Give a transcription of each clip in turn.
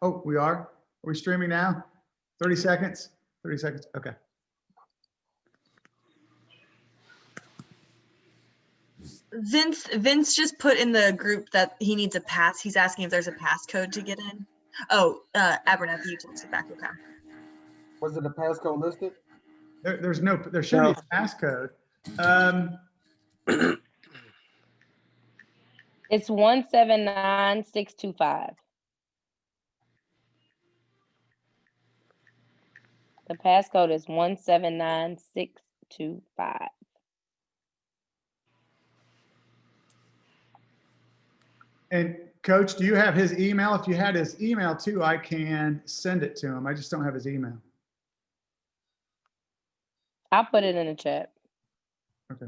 Oh, we are? Are we streaming now? 30 seconds? 30 seconds, okay. Vince just put in the group that he needs a pass. He's asking if there's a passcode to get in. Oh, Abernathy, you told us back. Okay. Was it a passcode listed? There should be a passcode. It's 179625. The passcode is 179625. And Coach, do you have his email? If you had his email too, I can send it to him. I just don't have his email. I'll put it in the chat. Okay.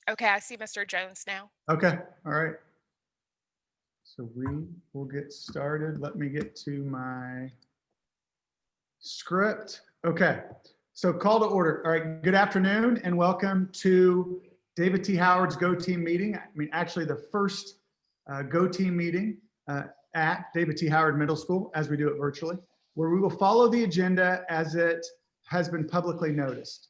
Okay, I see Mr. Jones now. Okay, all right. So we will get started. Let me get to my script. Okay, so call to order. All right, good afternoon and welcome to David T. Howard's Go Team meeting. I mean, actually the first Go Team meeting at David T. Howard Middle School, as we do it virtually, where we will follow the agenda as it has been publicly noticed.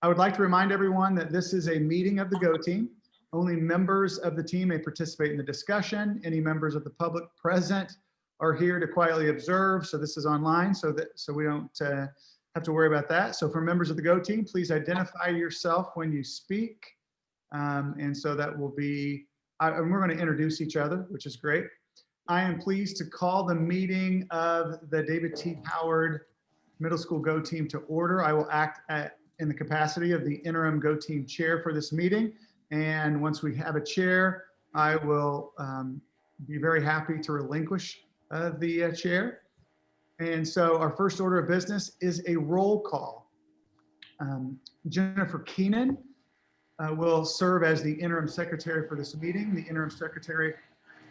I would like to remind everyone that this is a meeting of the Go Team. Only members of the team may participate in the discussion. Any members of the public present are here to quietly observe. So this is online, so we don't have to worry about that. So for members of the Go Team, please identify yourself when you speak. And so that will be, and we're going to introduce each other, which is great. I am pleased to call the meeting of the David T. Howard Middle School Go Team to order. I will act in the capacity of the interim Go Team chair for this meeting. And once we have a chair, I will be very happy to relinquish the chair. And so our first order of business is a roll call. Jennifer Keenan will serve as the interim secretary for this meeting. The interim secretary,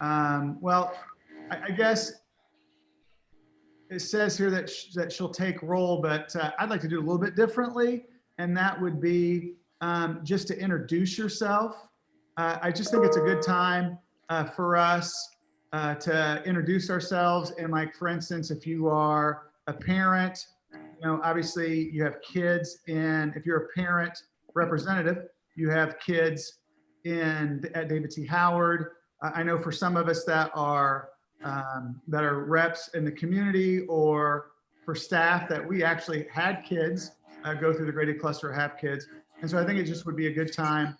well, I guess it says here that she'll take roll, but I'd like to do it a little bit differently. And that would be just to introduce yourself. I just think it's a good time for us to introduce ourselves. And like, for instance, if you are a parent, you know, obviously you have kids in, if you're a parent representative, you have kids at David T. Howard. I know for some of us that are reps in the community, or for staff that we actually had kids go through the graded cluster or have kids. And so I think it just would be a good time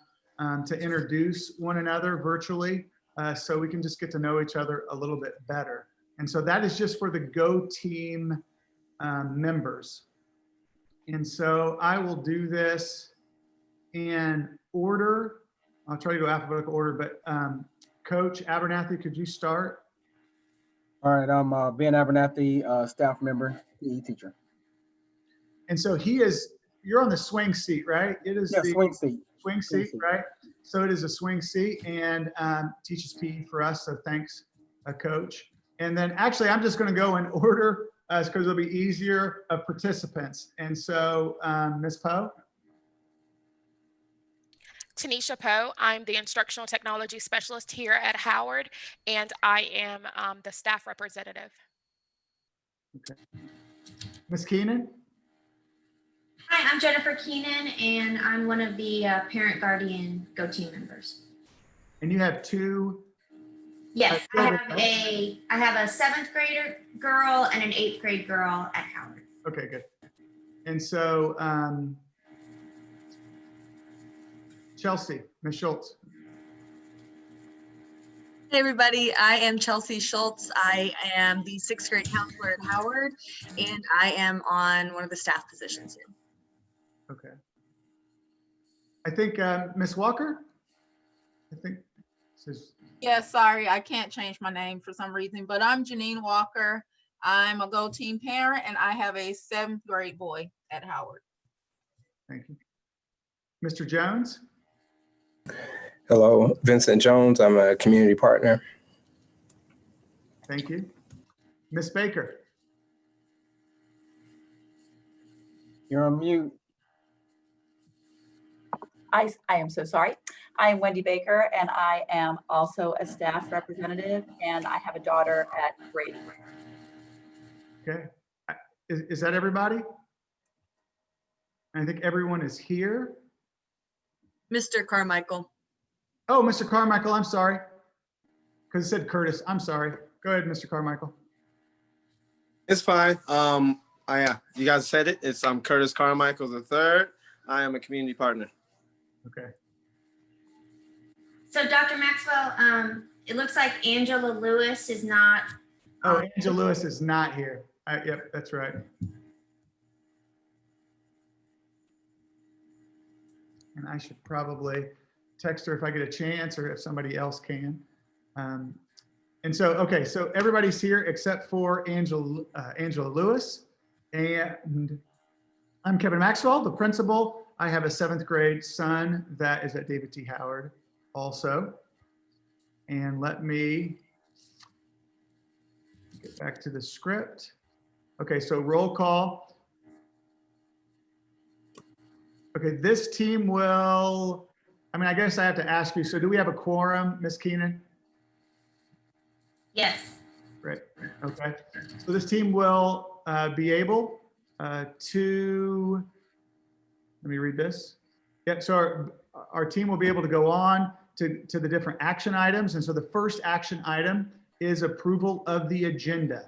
to introduce one another virtually so we can just get to know each other a little bit better. And so that is just for the Go Team members. And so I will do this in order. I'll try to go alphabetical order, but Coach Abernathy, could you start? All right, I'm Ben Abernathy, staff member, PE teacher. And so you're on the swing seat, right? It is the swing seat. Swing seat, right? So it is a swing seat and teaches PE for us. So thanks, Coach. And then actually, I'm just going to go in order because it'll be easier of participants. And so Ms. Poe. Tanisha Poe, I'm the instructional technology specialist here at Howard, and I am the staff representative. Okay. Ms. Keenan. Hi, I'm Jennifer Keenan, and I'm one of the parent guardian Go Team members. And you have two? Yes, I have a 7th grader girl and an 8th grade girl at Howard. Okay, good. And so Chelsea, Ms. Schultz. Hey everybody, I am Chelsea Schultz. I am the 6th grade counselor at Howard, and I am on one of the staff positions here. Okay. I think Ms. Walker, Yeah, sorry, I can't change my name for some reason, but I'm Janine Walker, I'm a Go Team parent and I have a 7th grade boy at Howard. Thank you. Mr. Jones? Hello, Vincent Jones. I'm a community partner. Thank you. Ms. Baker? You're on mute. I am so sorry. I'm Wendy Baker, and I am also a staff representative, and I have a daughter at Grady. Okay. Is that everybody? I think everyone is here. Mr. Carmichael. Oh, Mr. Carmichael, I'm sorry. Because it said Curtis. I'm sorry. Go ahead, Mr. Carmichael. It's fine. You guys said it. It's Curtis Carmichael III. I am a community partner. Okay. So Dr. Maxwell, it looks like Angela Lewis is not. Oh, Angela Lewis is not here. Yep, that's right. And I should probably text her if I get a chance or if somebody else can. And so, okay, so everybody's here except for Angela Lewis. And I'm Kevin Maxwell, the principal. I have a 7th grade son that is at David T. Howard also. And let me get back to the script. Okay, so roll call. Okay, this team will, I guess I have to ask you, so do we have a quorum, Ms. Keenan? Yes. Great, okay. So this team will be able to, let me read this. Yep, so our team will be able to go on to the different action items. And so the first action item is approval of the agenda.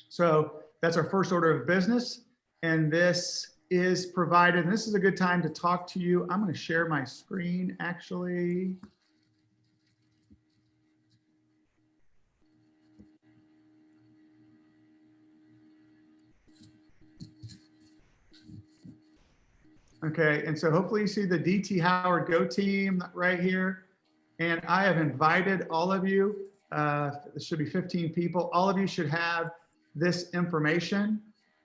So that's our first order of business. And this is provided, and this is a good time to talk to you. I'm going to share my screen actually. Okay, and so hopefully you see the DT Howard Go team right here. And I have invited all of you, there should be 15 people. All of you should have this information.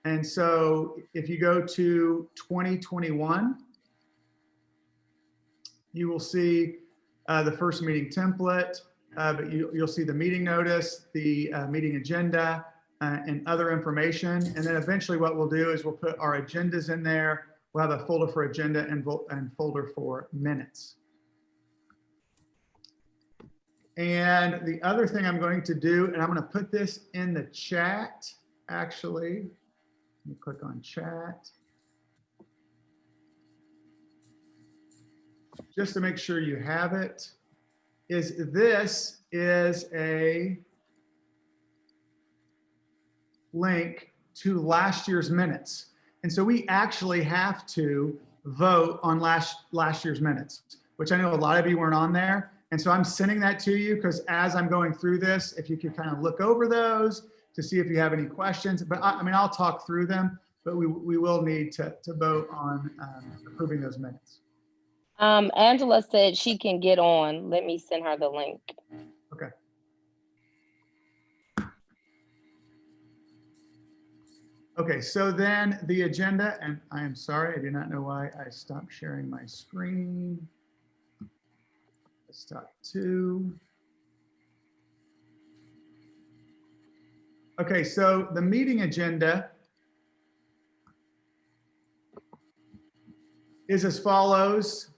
And so if you go to 2021, you will see the first meeting template, but you'll see the meeting notice, the meeting agenda, and other information. And then eventually what we'll do is we'll put our agendas in there. We'll have a folder for agenda and folder for minutes. And the other thing I'm going to do, and I'm going to put this in the chat, actually. Let me click on chat. Just to make sure you have it, this is a link to last year's minutes. And so we actually have to vote on last year's minutes, which I know a lot of you weren't on there. And so I'm sending that to you because as I'm going through this, if you could kind of look over those to see if you have any questions, but I'll talk through them, but we will need to vote on approving those minutes. Angela said she can get on. Let me send her the link. Okay. Okay, so then the agenda, and I am sorry, I do not know why I stopped sharing my screen. Stop 2. Okay, so the meeting agenda is as follows.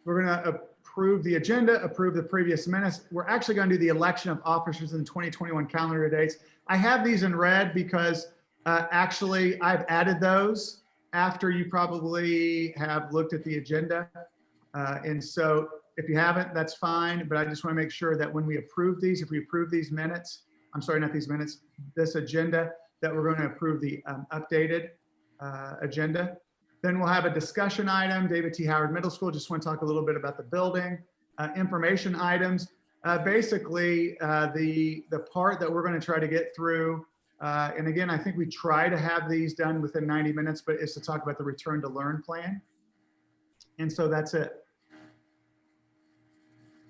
We're going to approve the agenda, approve the previous minutes. We're actually going to do the election of officers in 2021 calendar dates. I have these in red because actually I've added those after you probably have looked at the agenda. And so if you haven't, that's fine. But I just want to make sure that when we approve these, if we approve these minutes, I'm sorry, not these minutes, this agenda, that we're going to approve the updated agenda. Then we'll have a discussion item, David T. Howard Middle School. Just want to talk a little bit about the building. Information items, basically the part that we're going to try to get through. And again, I think we try to have these done within 90 minutes, but it's to talk about the return to learn plan. And so that's it.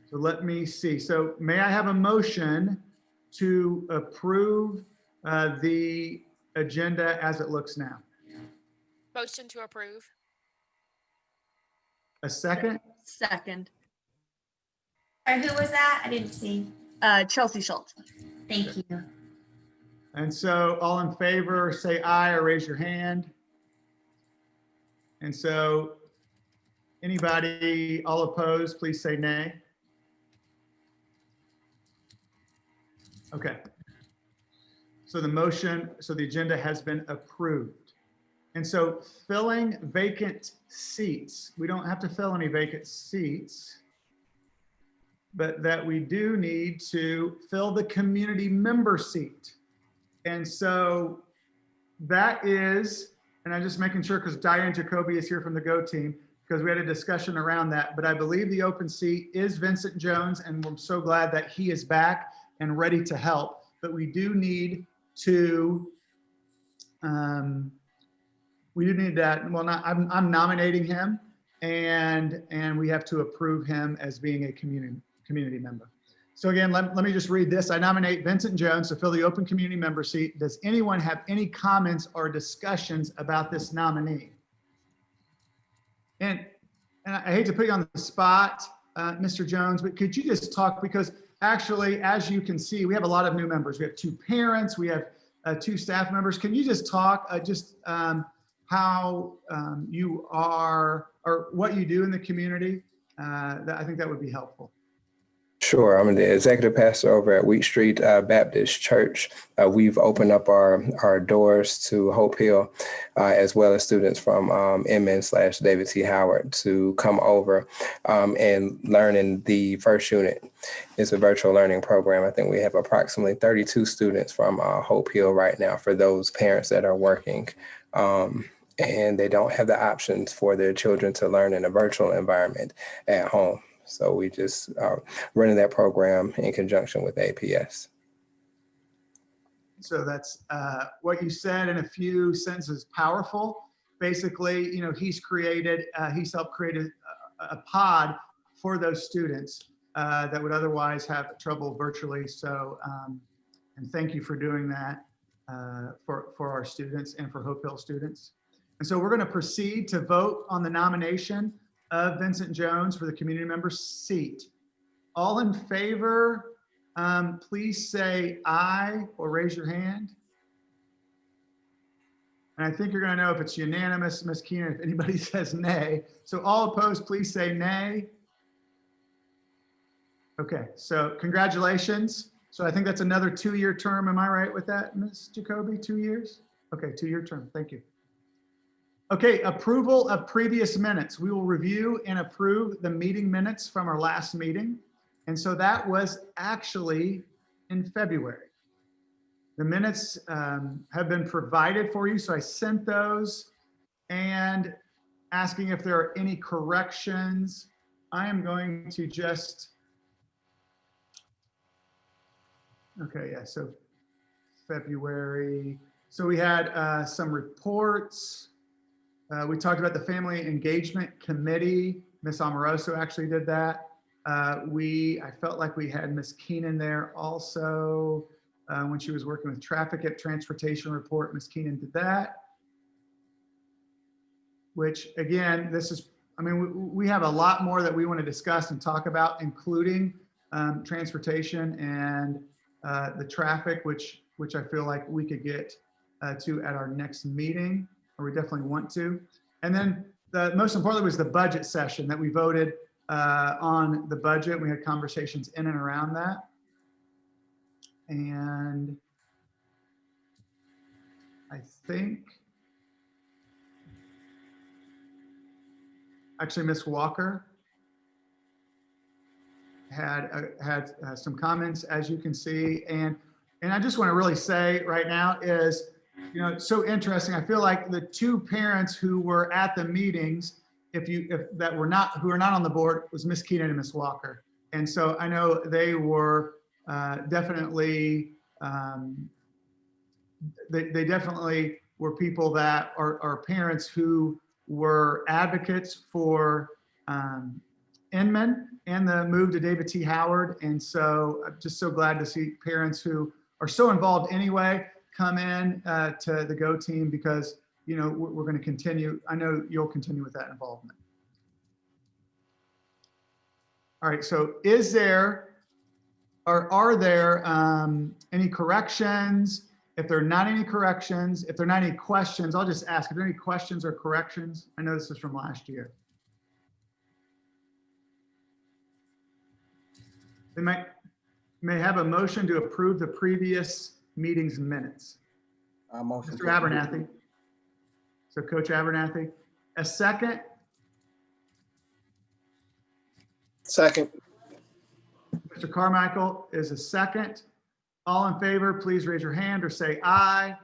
So let me see. So may I have a motion to approve the agenda as it looks now? Motion to approve. A second? Second, Or who was that? I didn't see. Chelsea Schultz. Thank you. And so all in favor, say aye or raise your hand. And so anybody, all opposed, please say nay. Okay. So the motion, so the agenda has been approved. And so filling vacant seats, we don't have to fill any vacant seats, but that we do need to fill the community member seat. And so that is, and I'm just making sure because Diane Jacoby is here from the Go team, because we had a discussion around that, but I believe the open seat is Vincent Jones, and I'm so glad that he is back and ready to help. But we do need to, I'm nominating him, and we have to approve him as being a community member. So again, let me just read this. I nominate Vincent Jones to fill the open community member seat. Does anyone have any comments or discussions about this nominee? And I hate to put you on the spot, Mr. Jones, but could you just talk, because actually, as you can see, we have a lot of new members. We have 2 parents, we have 2 staff members. Can you just talk how you are, or what you do in the community? I think that would be helpful. Sure. I'm the executive pastor over at Wheat Street Baptist Church. We've opened up our doors to Hope Hill, as well as students from Inman/David T. Howard to come over and learn in the first unit. It's a virtual learning program. I think we have approximately 32 students from Hope Hill right now for those parents that are working. And they don't have the options for their children to learn in a virtual environment at home. So we just running that program in conjunction with APS. So that's what you said in a few sentences, powerful. Basically, he's helped create a pod for those students that would otherwise have trouble virtually. So, and thank you for doing that for our students and for Hope Hill students. And so we're going to proceed to vote on the nomination of Vincent Jones for the community member seat. All in favor, please say aye or raise your hand. And I think you're going to know if it's unanimous, Ms. Keenan, if anybody says nay. So all opposed, please say nay. Okay, so congratulations. So I think that's another 2-year term. Am I right with that, Ms. Jacoby? 2 years? Okay, 2-year term. Thank you. Okay, approval of previous minutes. We will review and approve the meeting minutes from our last meeting. And so that was actually in February. The minutes have been provided for you. So I sent those and asking if there are any corrections. I am going to just, okay, yeah, so February. So we had some reports. We talked about the Family Engagement Committee. Ms. Amoroso actually did that. I felt like we had Ms. Keenan there also when she was working with traffic at Transportation Report. Ms. Keenan did that. Which again, we have a lot more that we want to discuss and talk about, including transportation and the traffic, which I feel like we could get to at our next meeting. Or we definitely want to. And then the most importantly was the budget session that we voted on the budget. We had conversations in and around that. And I think, actually Ms. Walker had some comments, as you can see. And I just want to really say right now is, it's so interesting. I feel like the 2 parents who were at the meetings, who are not on the board, was Miss Keenan and Miss Walker. And so I know they were definitely, they definitely were people that are parents who were advocates for Inman and the move to David T. Howard. And so I'm just so glad to see parents who are so involved anyway come in to the Go team, because, you know, we're going to continue. I know you'll continue with that involvement. All right, so is there, or are there any corrections? If there are not any corrections, if there are not any questions, I'll just ask, are there any questions or corrections? I know this is from last year. They may have a motion to approve the previous meeting's minutes. Motion. Mr. Abernathy. So Coach Abernathy, a second. Second. Mr. Carmichael is a second. All in favor, please raise your hand or say aye.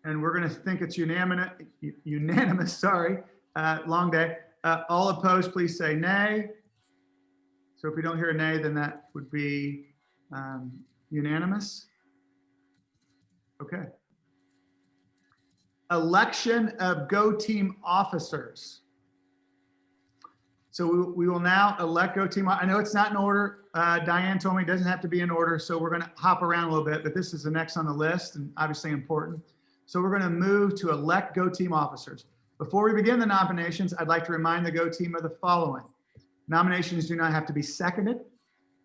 And we're going to think it's unanimous, sorry, long day. All opposed, please say nay. So if we don't hear a nay, then that would be unanimous. Okay. Election of Go Team officers. So we will now elect Go Team. I know it's not in order. Diane told me it doesn't have to be in order. So we're going to hop around a little bit, but this is the next on the list and obviously important. So we're going to move to elect Go Team officers. Before we begin the nominations, I'd like to remind the Go Team of the following. Nominations do not have to be seconded.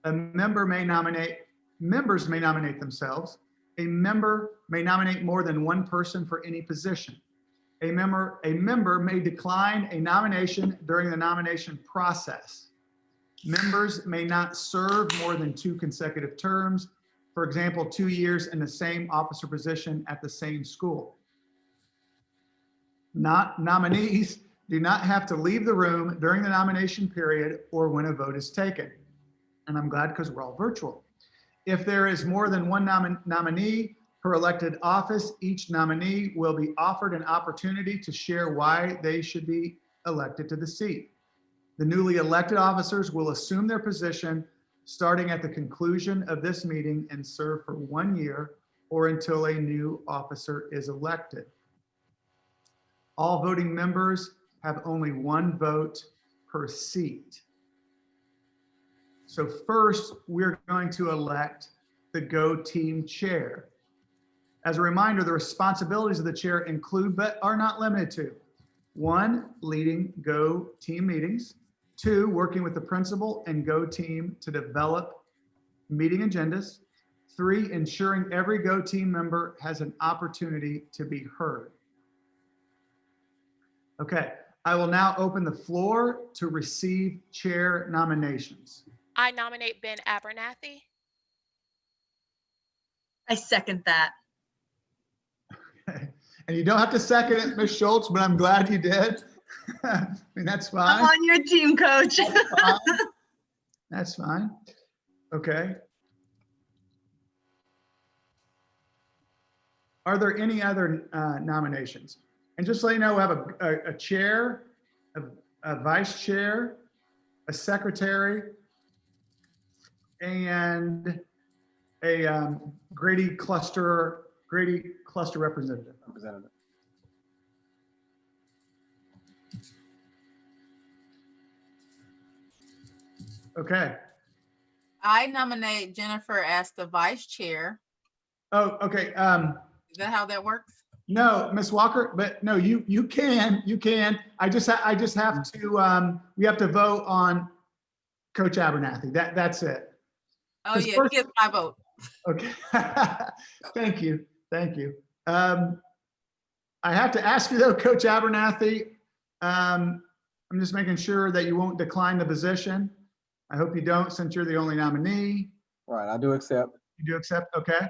Members may nominate themselves. A member may nominate more than one person for any position. A member may decline a nomination during the nomination process. Members may not serve more than 2 consecutive terms. For example, 2 years in the same officer position at the same school. Nominees do not have to leave the room during the nomination period or when a vote is taken. And I'm glad, because we're all virtual. If there is more than one nominee per elected office, each nominee will be offered an opportunity to share why they should be elected to the seat. The newly elected officers will assume their position starting at the conclusion of this meeting and serve for 1 year or until a new officer is elected. All voting members have only 1 vote per seat. So first, we're going to elect the Go Team chair. As a reminder, the responsibilities of the chair include, but are not limited to: 1, leading Go Team meetings; 2, working with the principal and Go Team to develop meeting agendas; 3, ensuring every Go Team member has an opportunity to be heard. Okay, I will now open the floor to receive chair nominations. I nominate Ben Abernathy. I second that. And you don't have to second it, Ms. Schultz, but I'm glad you did. I mean, that's I'm fine. on your team, Coach. That's fine. Okay. Are there any other nominations? And just so you know, we have a chair, a vice chair, a secretary, and a Grady cluster representative. Okay. I nominate Jennifer as the vice chair. Oh, okay. Is that how that works? No, Ms. Walker, but no, you can. I just have to. We have to vote on Coach Abernathy. That's it. Oh 'Cause yeah, first- he gets my vote. Okay. Thank you. I have to ask you though, Coach Abernathy. I'm just making sure that you won't decline the position. I hope you don't, since you're the only nominee. Right, I do accept. You do accept? Okay.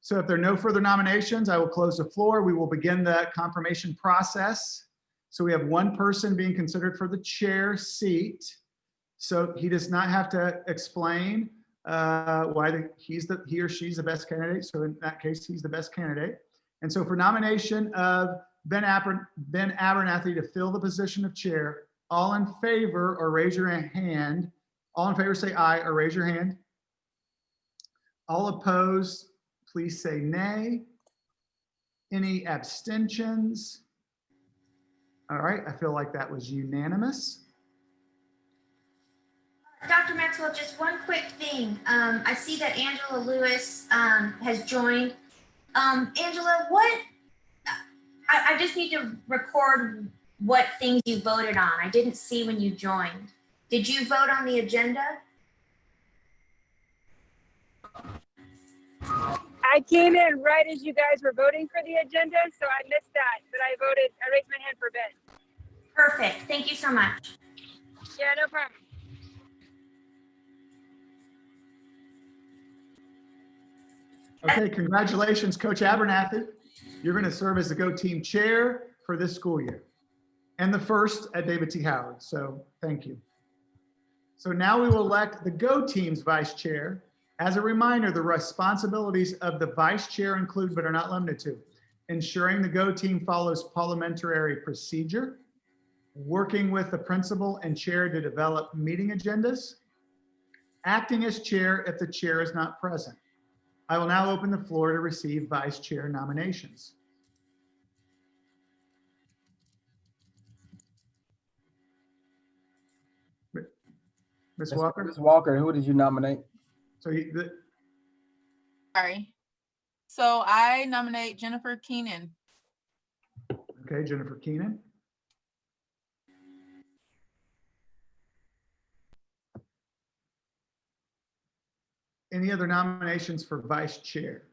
So if there are no further nominations, I will close the floor. We will begin the confirmation process. So we have 1 person being considered for the chair seat. So he does not have to explain why he or she's the best candidate. So in that case, he's the best candidate. And so for nomination of Ben Abernathy to fill the position of chair, all in favor or raise your hand. All in favor say aye or raise your hand. All opposed, please say nay. Any abstentions? All right, I feel like that was unanimous. Dr. Maxwell, just one quick thing. I see that Angela Lewis has joined. Angela, I just need to record what things you voted on. I didn't see when you joined. Did you vote on the agenda? I came in right as you guys were voting for the agenda, so I missed that, but I raised my hand for Ben. Perfect. Thank you so much. Yeah, no problem. Okay, congratulations, Coach Abernathy. You're going to serve as the Go Team Chair for this school year and the first at David T. Howard. So thank you. So now we will elect the Go Team's Vice Chair. As a reminder, the responsibilities of the Vice Chair include, but are not limited to, ensuring the Go Team follows parliamentary procedure, working with the principal and chair to develop meeting agendas, acting as chair if the chair is not present. I will now open the floor to receive vice chair nominations. Ms. Walker? Ms. Walker, who did you nominate? So Sorry. So I nominate Jennifer Keenan. okay, Jennifer Keenan. Any other nominations for vice chair?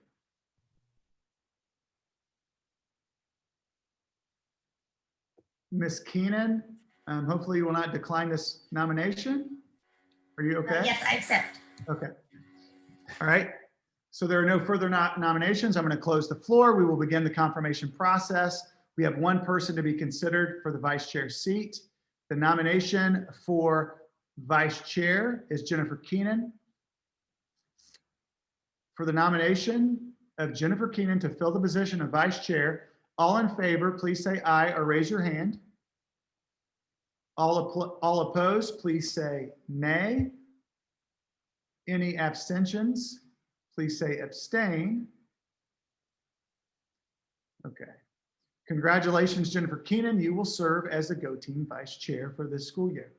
Ms. Keenan, hopefully you will not decline this nomination. Are you okay? Yes, I accept. Okay. All right. So there are no further nominations. I'm going to close the floor. We will begin the confirmation process. We have one person to be considered for the vice chair seat. The nomination for vice chair is Jennifer Keenan. For the nomination of Jennifer Keenan to fill the position of vice chair, all in favor, please say aye or raise your hand. All opposed, please say nay. Any abstentions, please say abstain. Okay. Congratulations, Jennifer Keenan. You will serve as the Go Team Vice Chair for this school year.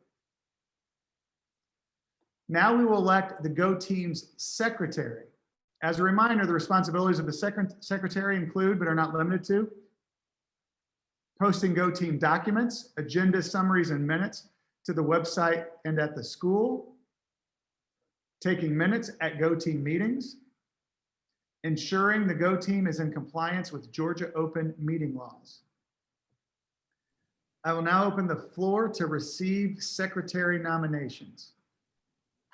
Now we will elect the Go Team's Secretary. As a reminder, the responsibilities of the Secretary include, but are not limited to, posting Go Team documents, agenda summaries, and minutes to the website and at the school, taking minutes at Go Team meetings, ensuring the Go Team is in compliance with Georgia open meeting laws. I will now open the floor to receive secretary nominations.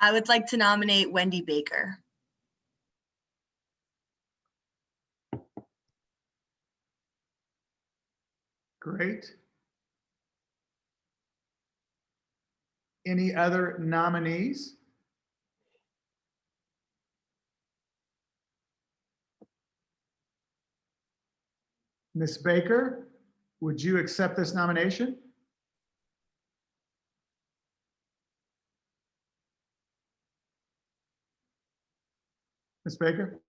I would like to nominate Wendy Baker. Great. Any other nominees? Ms. Baker, would you accept this nomination? Ms. Baker?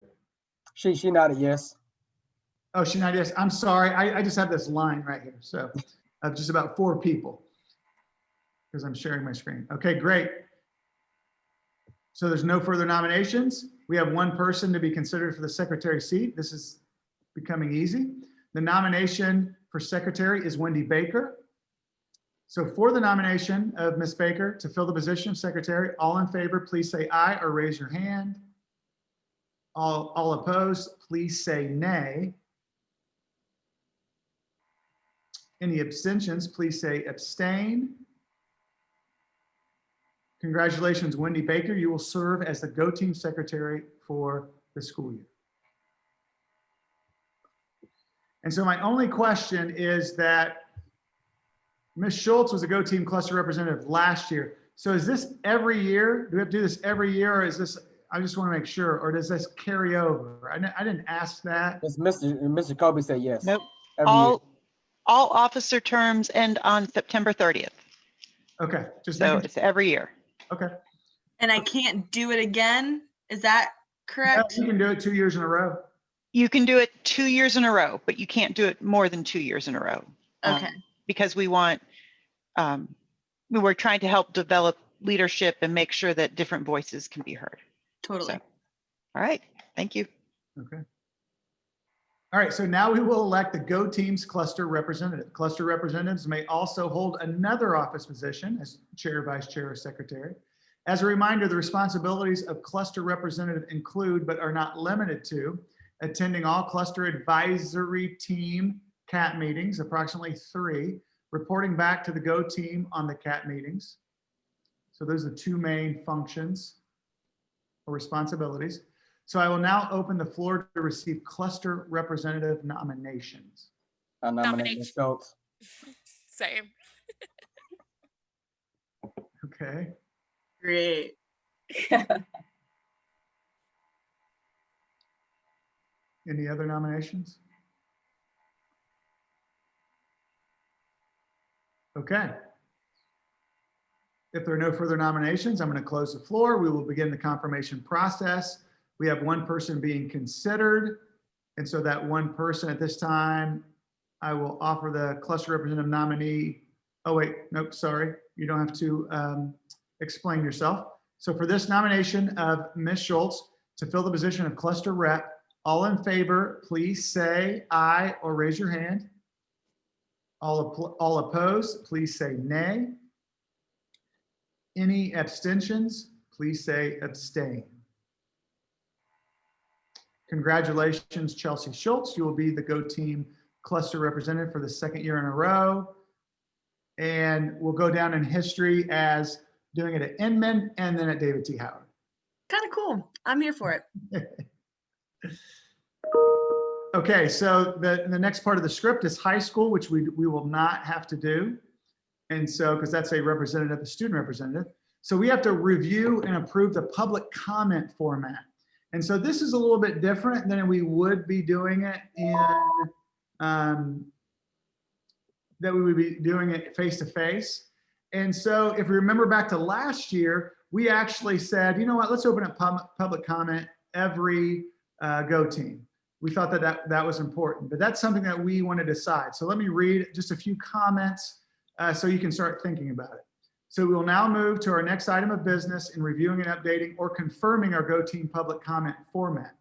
She nodded yes. Oh, she nodded yes. I'm sorry. I just have this line right here. So of just about 4 people because I'm sharing my screen. Okay, great. So there's no further nominations. We have one person to be considered for the secretary seat. This is becoming easy. The nomination for secretary is Wendy Baker. So for the nomination of Ms. Baker to fill the position of secretary, all in favor, please say aye or raise your hand. All opposed, please say nay. Any abstentions, please say abstain. Congratulations, Wendy Baker. You will serve as the Go Team Secretary for the school year. And so my only question is that Ms. Schultz was a Go Team cluster representative last year. So is this every year? Do we have to do this every year, or is this, I just want to make sure, or does this carry over? I didn't ask that. Yes, Mr. Kobe said yes. Nope. Every year. All officer terms end on September 30th. Okay. Just So making- it's every year. okay. And I can't do it again. Is that Yeah, correct? you can do it 2 years in a row. You can do it 2 years in a row, but you can't do it more than 2 years in a row. Okay. Because we want, we were trying to help develop leadership and make sure that different voices can be heard. Totally. So, all right, thank you. Okay. All right, so now we will elect the Go Teams cluster representative. Cluster representatives may also hold another office position as chair, vice chair, or secretary. As a reminder, the responsibilities of cluster representative include, but are not limited to, attending all cluster advisory team CAT meetings, approximately 3, reporting back to the Go team on the CAT meetings. So those are the 2 main functions or responsibilities. So I will now open the floor to receive cluster representative nominations. I nominate Ms. Schultz. Same. Okay. Great. Any other nominations? Okay. If there are no further nominations, I'm going to close the floor. We will begin the confirmation process. We have 1 person being considered. And so that 1 person at this time, I will offer the cluster representative nominee. Oh, wait, nope, sorry. You don't have to explain yourself. So for this nomination of Ms. Schultz to fill the position of cluster rep, all in favor, please say aye or raise your hand. All opposed, please say nay. Any abstentions, please say abstain. Congratulations, Chelsea Schultz. You will be the Go Team cluster representative for the 2nd year in a row. And we'll go down in history as doing it at Inman and then at David T. Howard. Kind of cool. I'm here for it. Okay, so the next part of the script is high school, which we will not have to do. And so, because that's a representative, a student representative. So we have to review and approve the public comment format. And so this is a little bit different than we would be doing it in, that we would be doing it face-to-face. And so if we remember back to last year, we actually said, you know what, let's open up public comment every Go team. We thought that was important, but that's something that we want to decide. So let me read just a few comments so you can start thinking about it. So we will now move to our next item of business in reviewing and updating or confirming our Go Team public comment format.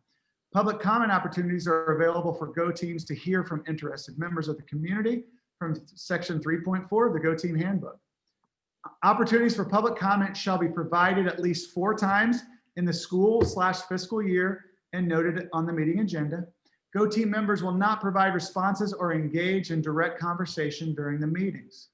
Public comment opportunities are available for Go Teams to hear from interested members of the community from section 3.4 of the Go Team handbook. Opportunities for public comment shall be provided at least 4 times in the school/fiscal year and noted on the meeting agenda. Go Team members will not provide responses or engage in direct conversation during the meetings.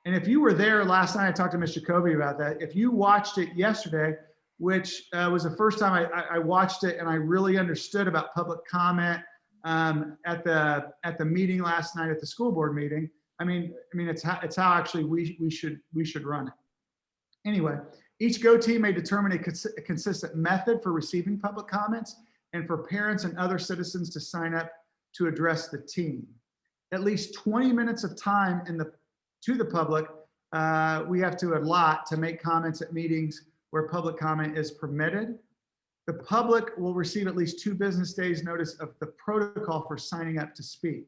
And if you were there last night, I talked to Ms. Jacoby about that. If you watched it yesterday, which was the first time I watched it and I really understood about public comment at the meeting last night at the school board meeting. I mean, it's how actually we should run it. Anyway, each Go Team may determine a consistent method for receiving public comments and for parents and other citizens to sign up to address the team. At least 20 minutes of time to the public we have to allot to make comments at meetings where public comment is permitted. The public will receive at least 2 business days notice of the protocol for signing up to speak.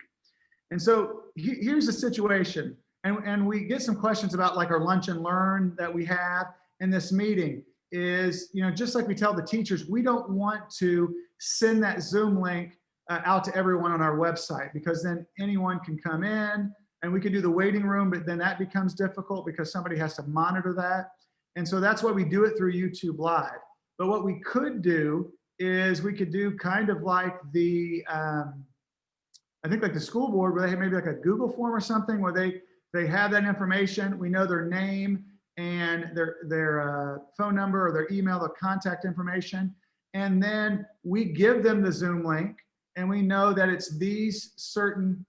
And so here's the situation. And we get some questions about like our lunch and learn that we have in this meeting is, just like we tell the teachers, we don't want to send that Zoom link out to everyone on our website, because then anyone can come in and we can do the waiting room, but then that becomes difficult because somebody has to monitor that. And so that's why we do it through YouTube Live. But what we could do is we could do kind of like the, I think like the school board, where they have maybe like a Google form or something where they have that information. We know their name and their phone number or their email, their contact information. And then we give them the Zoom link and we know that it's these certain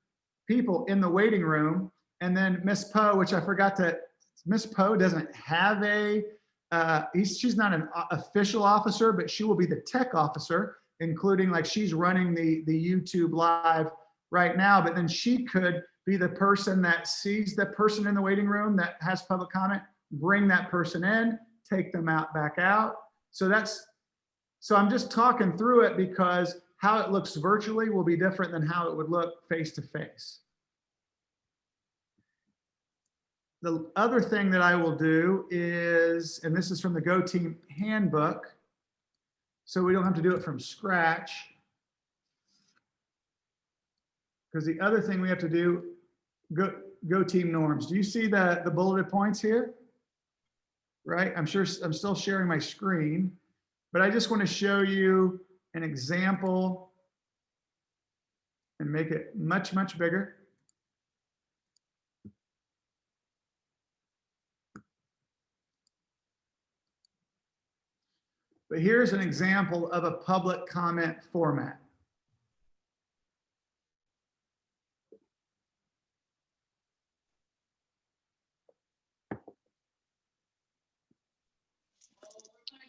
people in the waiting room. And then Miss Poe, which I forgot to, Miss Poe doesn't have she's not an official officer, but she will be the tech officer, including like she's running the YouTube Live right now, but then she could be the person that sees the person in the waiting room that has public comment, bring that person in, take them back out. So I'm just talking through it because how it looks virtually will be different than how it would look face to face. the other thing that I will do is, and this is from the Go Team Handbook, so we don't have to do it from scratch. Because the other thing we have to do, Go Team norms. Do you see the bulleted points here? Right, I'm still sharing my screen, but I just want to show you an example and make it much, much bigger. But here's an example of a public comment format.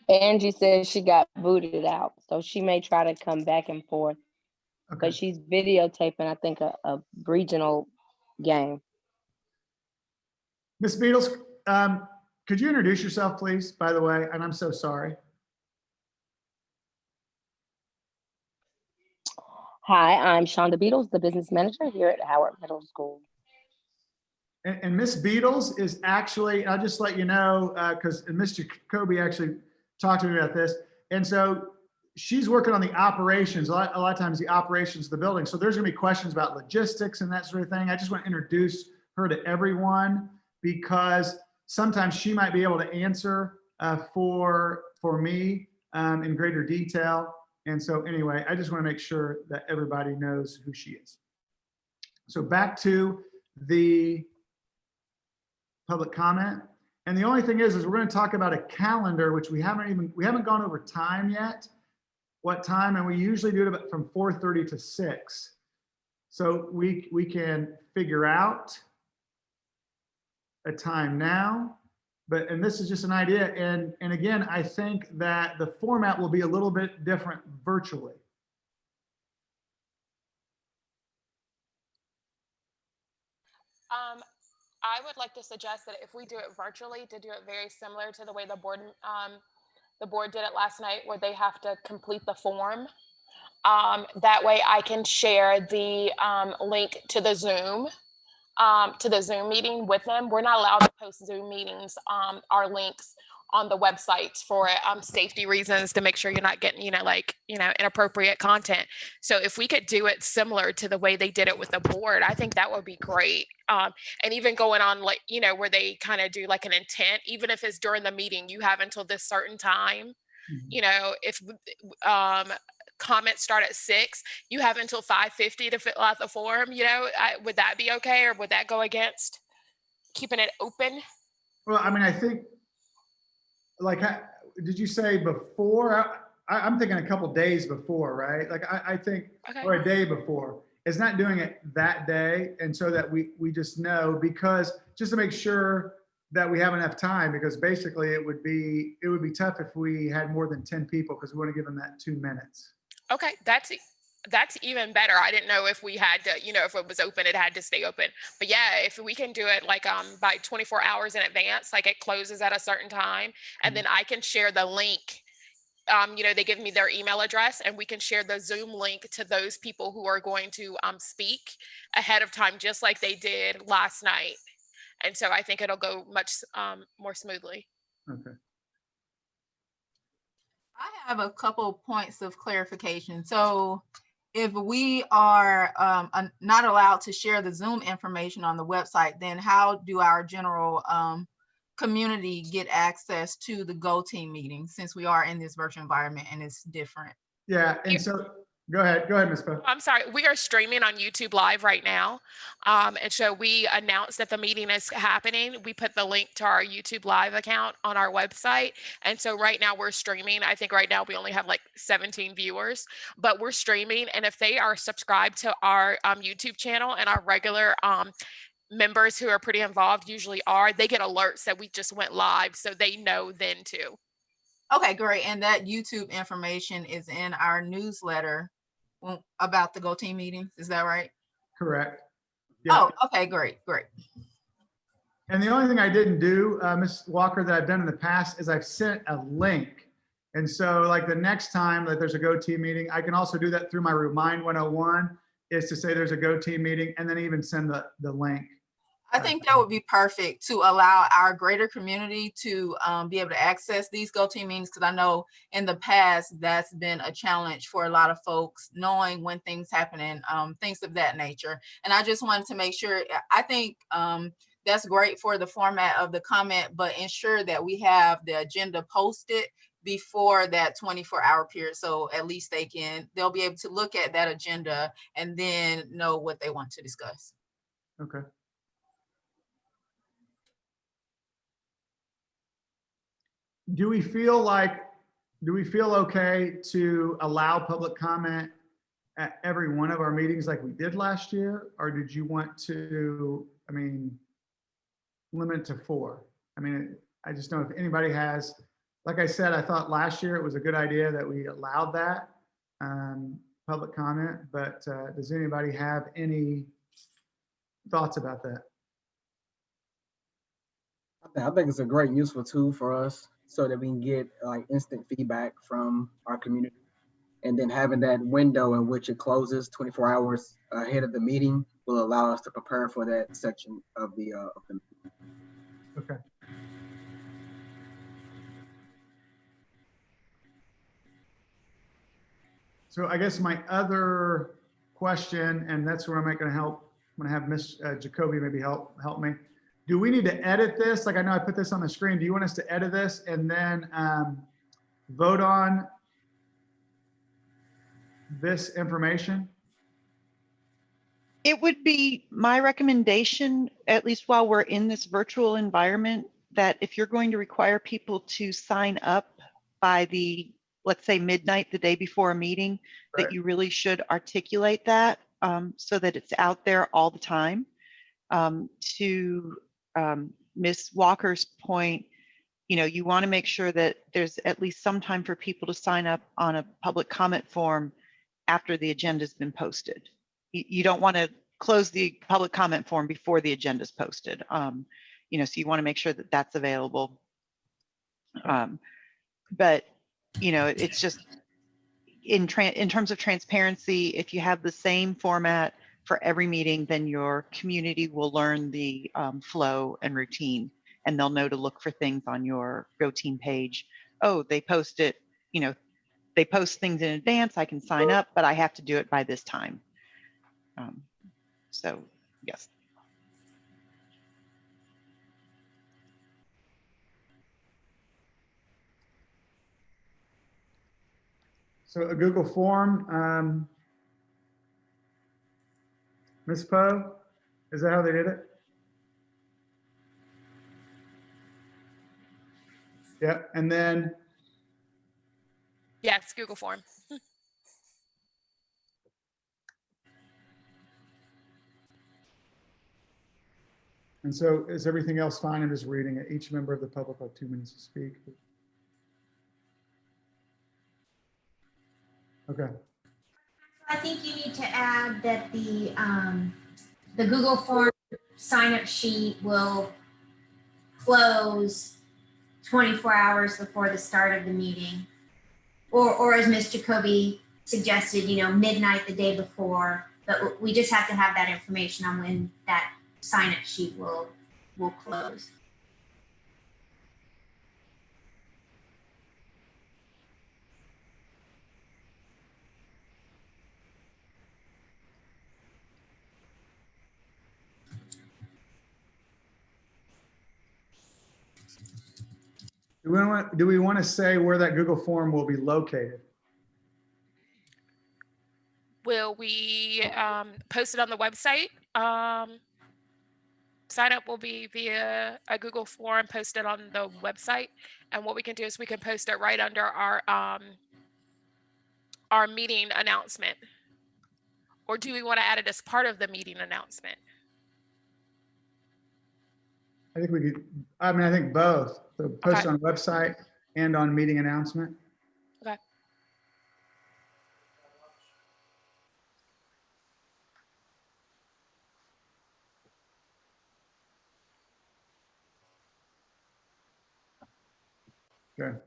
Angie says she got booted out, so she may try to come back and forth. Okay. But she's videotaping, I think, a regional game. Ms. Beatles, could you introduce yourself, please, by the way? And I'm so sorry. Hi, I'm Shonda Beatles, the business manager here at Howard Middle School. And Miss Beatles is actually, I'll just let you know, because Mr. Kobe actually talked to me about this. And so she's working on the operations, a lot of times the operations of the building. So there's gonna be questions about logistics and that sort of thing. I just want to introduce her to everyone because sometimes she might be able to answer for me in greater detail. And so anyway, I just want to make sure that everybody knows who she is. So back to the public comment. And the only thing is we're going to talk about a calendar, which we haven't gone over time yet. What time? And we usually do it about from 4:30 to 6. So we can figure out a time now, and this is just an idea. And again, I think that the format will be a little bit different virtually. I would like to suggest that if we do it virtually, to do it very similar to the way the board did it last night, where they have to complete the form. That way I can share the link to the Zoom meeting with them. We're not allowed to post Zoom meetings, our links on the websites for safety reasons, to make sure you're not getting, inappropriate content. So if we could do it similar to the way they did it with the board, I think that would be great. And even going on where they kind of do like an intent, even if it's during the meeting, you have until this certain time. Mm-hmm. If comments start at 6, you have until 5:50 to fill out the form. Would that be okay, or would that go against keeping it open? Well, I mean, I think, did you say before? I'm thinking a couple days before, right? I think, okay. Or a day before. It's not doing it that day, and so that we just know, because just to make sure that we have enough time, because basically it would be tough if we had more than 10 people, because we want to give them that 2 minutes. Okay, that's even better. I didn't know if we had to, if it was open, it had to stay open. But yeah, if we can do it by 24 hours in advance, like it closes at a certain time, and then I can share the link. They give me their email address, and we can share the Zoom link to those people who are going to speak ahead of time, just like they did last night. And so I think it'll go much more smoothly. Okay. I have a couple points of clarification. So if we are not allowed to share the Zoom information on the website, then how do our general community get access to the Go Team meeting, since we are in this virtual environment and it's different? Yeah, and so go ahead, Ms. Poe. I'm sorry, we are streaming on YouTube Live right now. And so we announced that the meeting is happening. We put the link to our YouTube Live account on our website. And so right now we're streaming. I think right now we only have like 17 viewers, but we're streaming. And if they are subscribed to our YouTube channel, and our regular members who are pretty involved usually are, they get alerts that we just went live, so they know then too. Okay, great. And that YouTube information is in our newsletter about the Go Team meetings, is that right? Correct. Yeah. Oh, okay, great. And the only thing I didn't do, Ms. Walker, that I've done in the past is I've sent a link. And so like the next time that there's a Go Team meeting, I can also do that through my Remind 101, is to say there's a Go Team meeting, and then even send the link. I think that would be perfect to allow our greater community to be able to access these Go Team meetings, because I know in the past that's been a challenge for a lot of folks, knowing when things happen and things of that nature. And I just wanted to make sure, I think that's great for the format of the comment, but ensure that we have the agenda posted before that 24-hour period. So at least they'll be able to look at that agenda and then know what they want to discuss. Okay. Do we feel okay to allow public comment at every one of our meetings like we did last year? Or did you want to, limit to 4? I just don't know if anybody has, like I said, I thought last year it was a good idea that we allowed that public comment, but does anybody have any thoughts about that? I think it's a great and useful tool for us so that we can get like instant feedback from our community. And then having that window in which it closes 24 hours ahead of the meeting will allow us to prepare for that section of the meeting. Okay. So I guess my other question, and that's where I'm going to have Ms. Jacoby maybe help me. Do we need to edit this? Like, I know I put this on the screen. Do you want us to edit this and then vote on this information? It would be my recommendation, at least while we're in this virtual environment, that if you're going to require people to sign up by let's say midnight the day before a meeting, right, that you really should articulate that so that it's out there all the time. To Ms. Walker's point, you want to make sure that there's at least some time for people to sign up on a public comment form after the agenda's been posted. You don't want to close the public comment form before the agenda's posted. So you want to make sure that that's available. But it's just in terms of transparency, if you have the same format for every meeting, then your community will learn the flow and routine, and they'll know to look for things on your Go Team page. Oh, they post it, they post things in advance, I can sign up, but I have to do it by this time. So yes. So a Google form, Ms. Poe, is that how they did it? Yeah, and then, Yes, Google form. and so is everything else fine? I'm just reading it. Each member of the public will have 2 minutes to speak. Okay. I think you need to add that the Google form sign-up sheet will close 24 hours before the start of the meeting. Or as Ms. Jacoby suggested, midnight the day before, but we just have to have that information on when that sign-up sheet will close. Do we want to say where that Google form will be located? Will we post it on the website? Sign up will be via a Google form posted on the website. And what we can do is we can post it right under our meeting announcement. Or do we want to add it as part of the meeting announcement? I think we could, I think both. So post on website and on meeting announcement. Okay. Okay.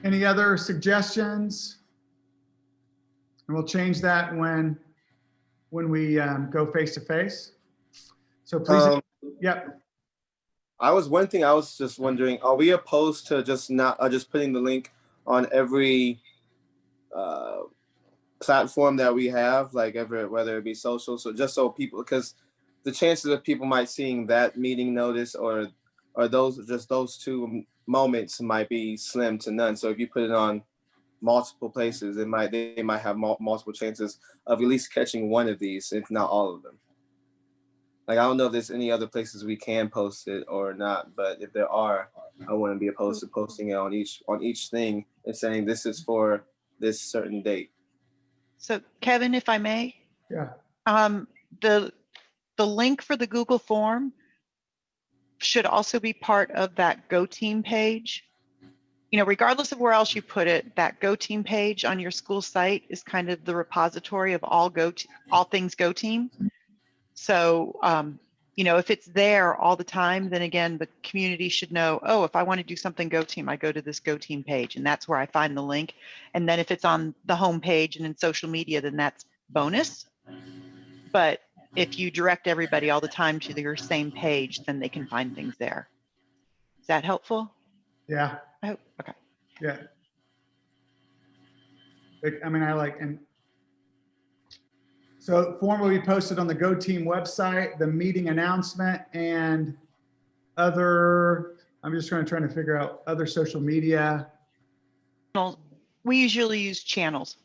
Any other suggestions? And we'll change that when we go face to face. So please, yep. One thing I was just wondering, are we opposed to just putting the link on every platform that we have, like whether it be social, so just so people, because the chances of people might seeing that meeting notice or those two moments might be slim to none. So if you put it on multiple places, they might have multiple chances of at least catching one of these, if not all of them. Like, I don't know if there's any other places we can post it or not, but if there are, I wouldn't be opposed to posting it on each thing and saying this is for this certain date. So Kevin, if I may, Yeah. The link for the Google form should also be part of that Go Team page. You know, regardless of where else you put it, that Go Team page on your school site is kind of the repository of all things Go Team. So, you know, if it's there all the time, then again, the community should know, oh, if I want to do something Go Team, I go to this Go Team page, and that's where I find the link. And then if it's on the home page and in social media, then that's bonus. But if you direct everybody all the time to your same page, then they can find things there. Is that helpful? Yeah. I hope. Okay. Yeah. I mean, so form will be posted on the Go Team website, the meeting announcement, and other, I'm just trying to figure out other social media. We usually use channels.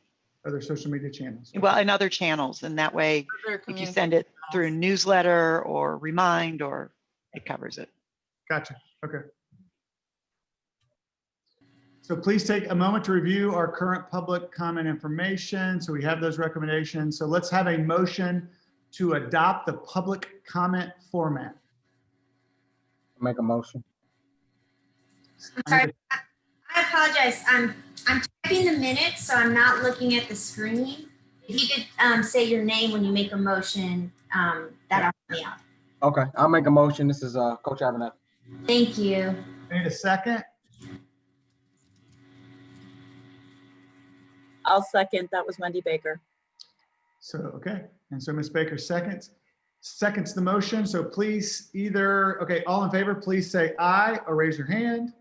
Other social media channels. Well, and other channels, and that way, if you send it through newsletter or Remind, or it covers it. Gotcha. Okay. So please take a moment to review our current public comment information. So we have those recommendations. So let's have a motion to adopt the public comment format. Make a motion. I'm sorry, I apologize. I'm typing the minutes, so I'm not looking at the screen. If you could say your name when you make a motion, that'll help me out. Okay, I'll make a motion. This is Coach Avenatti. Thank you. Need a second? I'll second. That was Wendy Baker. So, okay. And so Ms. Baker seconds the motion. So please all in favor, please say aye or raise your hand.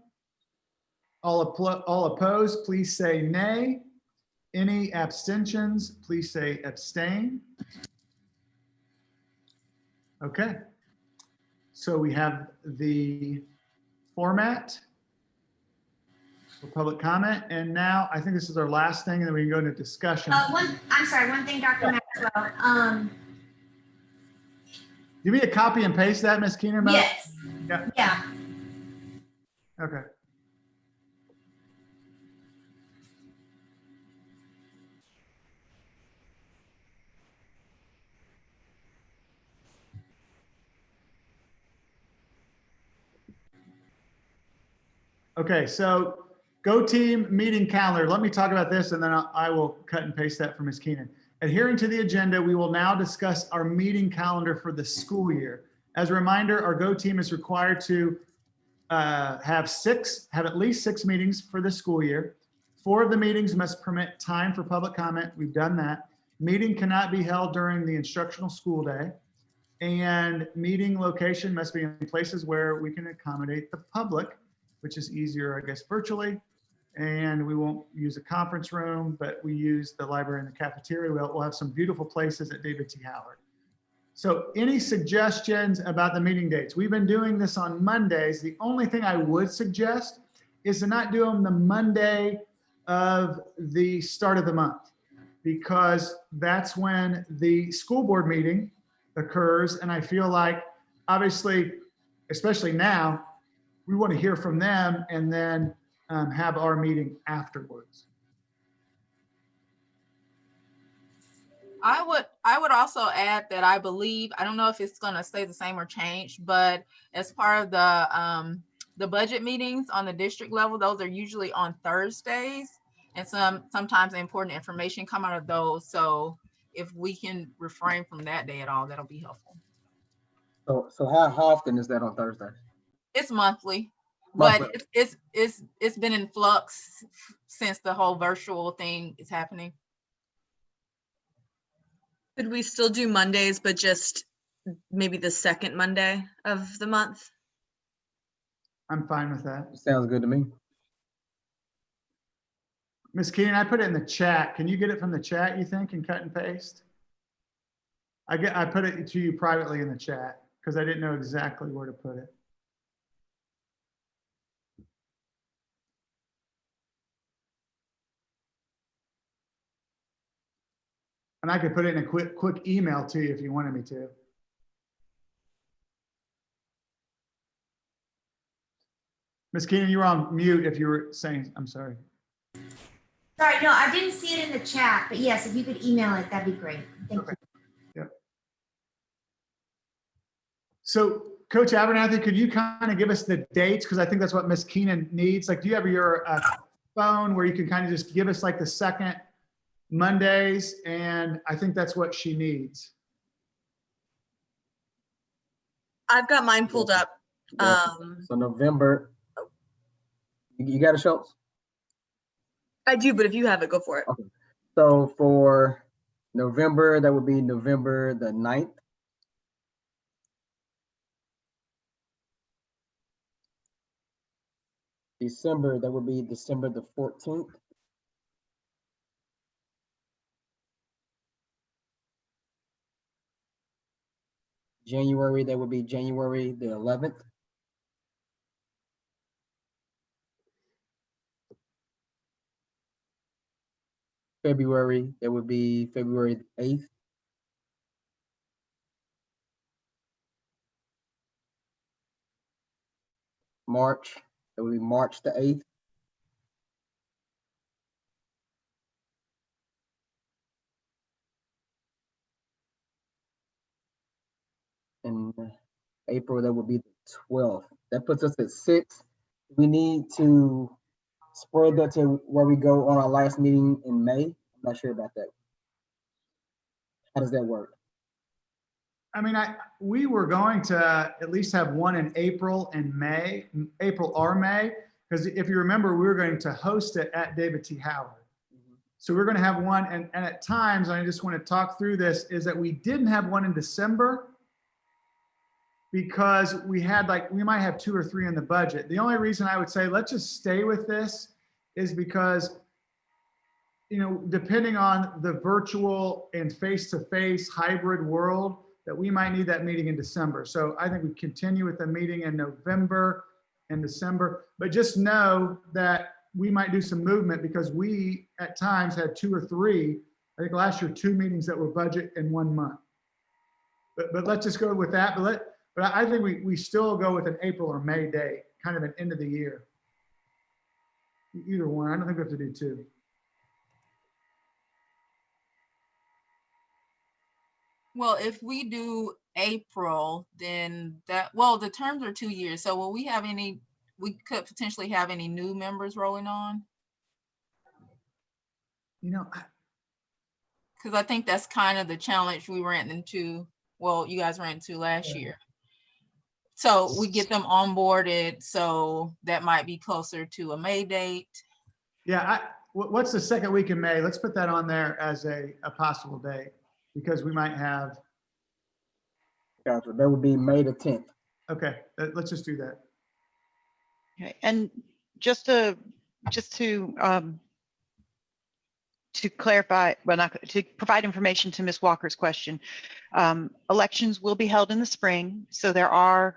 All opposed, please say nay. Any abstentions, please say abstain. Okay. So we have the format for public comment. And now I think this is our last thing, and then we can go into discussion. I'm sorry, one thing, Dr. Maxwell. Give me a copy and paste that, Ms. Keener. Yes. Yeah. Okay. Okay, so Go Team meeting calendar. Let me talk about this, and then I will cut and paste that for Ms. Keenan. Adhering to the agenda, we will now discuss our meeting calendar for the school year. As a reminder, our Go Team is required to have at least 6 meetings for the school year. 4 of the meetings must permit time for public comment. We've done that. Meeting cannot be held during the instructional school day. And meeting location must be in places where we can accommodate the public, which is easier, I guess, virtually. And we won't use a conference room, but we use the library and the cafeteria. We'll have some beautiful places at David T. Howard. So any suggestions about the meeting dates? We've been doing this on Mondays. The only thing I would suggest is to not do them the Monday of the start of the month, because that's when the school board meeting occurs. And I feel like, obviously, especially now, we want to hear from them and then have our meeting afterwards. I would also add that I believe, I don't know if it's going to stay the same or change, but as part of the budget meetings on the district level, those are usually on Thursdays, and sometimes important information come out of those. So if we can refrain from that day at all, that'll be helpful. So how often is that on Thursday? It's monthly, but it's been in flux since the whole virtual thing is happening. Could we still do Mondays, but just maybe the second Monday of the month. I'm fine with that. Sounds good to me. Ms. Keenan, I put it in the chat. Can you get it from the chat, you think, and cut and paste? I put it to you privately in the chat because I didn't know exactly where to put it. And I could put it in a quick email to you if you wanted me to. Ms. Keenan, you were on mute if you were saying, I'm sorry. Sorry, no, I didn't see it in the chat, but yes, if you could email it, that'd be great. Thank you. Yep. So Coach Abernathy, could you kind of give us the dates? Because I think that's what Ms. Keenan needs. Like, do you have your phone where you can kind of just give us like the second Mondays? And I think that's what she needs. I've got mine pulled up. So November, you got it, Schultz? I do, but if you have it, go for it. Okay. So for November, that would be November the 9th. December, that would be December the 14th. January, that would be January the 11th. February, that would be February the 8th. March, that would be March the 8th. And April, that would be the 12th. That puts us at 6. We need to spread that to where we go on our last meeting in May. I'm not sure about that. How does that work? I mean, we were going to at least have one in April and May, April or May, because if you remember, we were going to host it at David T. Howard. So we're going to have one, and at times, and I just want to talk through this, is that we didn't have one in December because we had we might have 2 or 3 in the budget. The only reason I would say let's just stay with this is because, you know, depending on the virtual and face-to-face hybrid world, that we might need that meeting in December. So I think we continue with the meeting in November and December, but just know that we might do some movement because we at times had 2 or 3, I think last year, 2 meetings that were budget in 1 month. But let's just go with that. But I think we still go with an April or May date, kind of an end of the year. Either one, I don't think we have to do 2. Well, if we do April, then the terms are 2 years. So will we have we could potentially have any new members rolling on? You know, because I think that's kind of the challenge we ran into. Well, you guys ran into last year. So we get them onboarded. So that might be closer to a May date. Yeah. What's the second week in May? Let's put that on there as a possible date because we might have. Gotcha. That would be May the 10th. Okay. Let's just do that. Okay. And just to clarify, well, not to provide information to Ms. Walker's question, elections will be held in the spring. So there are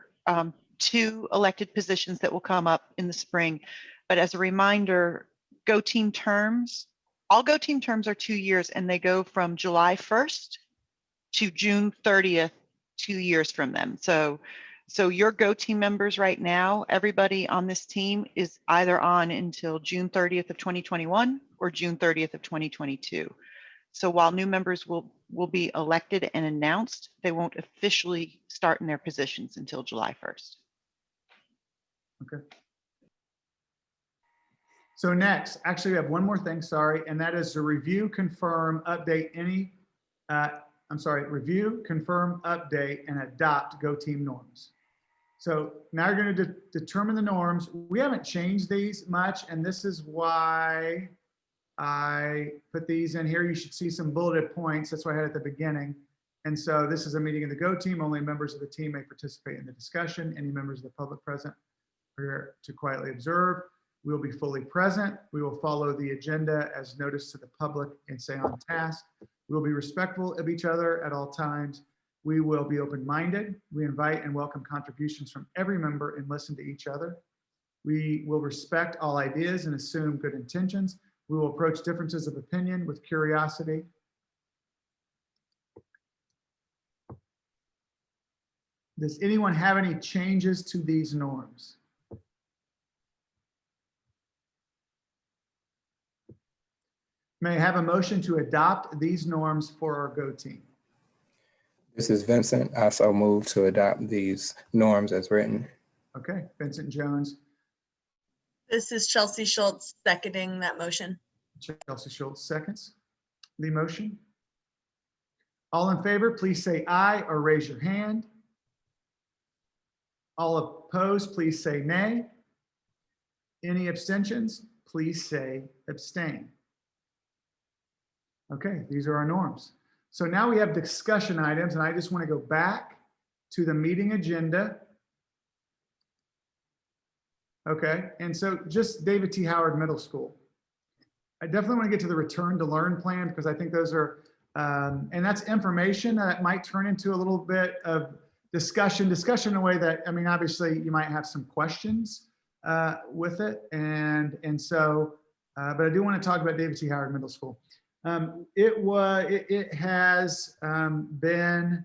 2 elected positions that will come up in the spring. But as a reminder, Go Team terms, all Go Team terms are 2 years and they go from July 1st to June 30th, 2 years from them. So your Go Team members right now, everybody on this team is either on until June 30th of 2021 or June 30th of 2022. So while new members will be elected and announced, they won't officially start in their positions until July 1st. Okay. So next, actually we have one more thing, sorry, and that is to review, confirm, update review, confirm, update, and adopt Go Team norms. So now you're going to determine the norms. We haven't changed these much, and this is why I put these in here. You should see some bulleted points. That's what I had at the beginning. And so this is a meeting of the Go team. Only members of the team may participate in the discussion. Any members of the public present are here to quietly observe. We will be fully present. We will follow the agenda as noticed to the public and stay on task. We will be respectful of each other at all times. We will be open-minded. We invite and welcome contributions from every member and listen to each other. We will respect all ideas and assume good intentions. We will approach differences of opinion with curiosity. Does anyone have any changes to these norms? May I have a motion to adopt these norms for our Go team? This is Vincent. I so move to adopt these norms as written. Okay, Vincent Jones, This is Chelsea Schultz seconding that motion. Chelsea Schultz seconds the motion. All in favor, please say aye or raise your hand. All opposed, please say nay. Any abstentions, please say abstain. Okay, these are our norms. So now we have discussion items, and I just want to go back to the meeting agenda. Okay, and so just David T. Howard Middle School. I definitely want to get to the return to learn plan because I think those are, and that's information that might turn into a little bit of discussion in a way that, I mean, obviously you might have some questions with it. And so, but I do want to talk about David T. Howard Middle School. It has been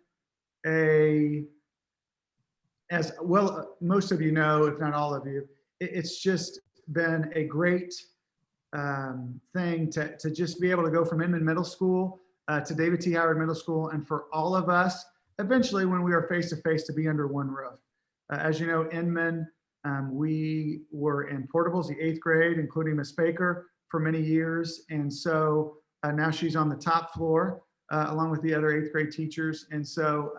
as well, most of you know, if not all of you, it's just been a great thing to just be able to go from Inman Middle School to David T. Howard Middle School, and for all of us, eventually when we are face to face, to be under one roof. As you know, Inman, we were in portables, the 8th grade, including Miss Baker, for many years. And so now she's on the top floor along with the other 8th grade teachers. And so,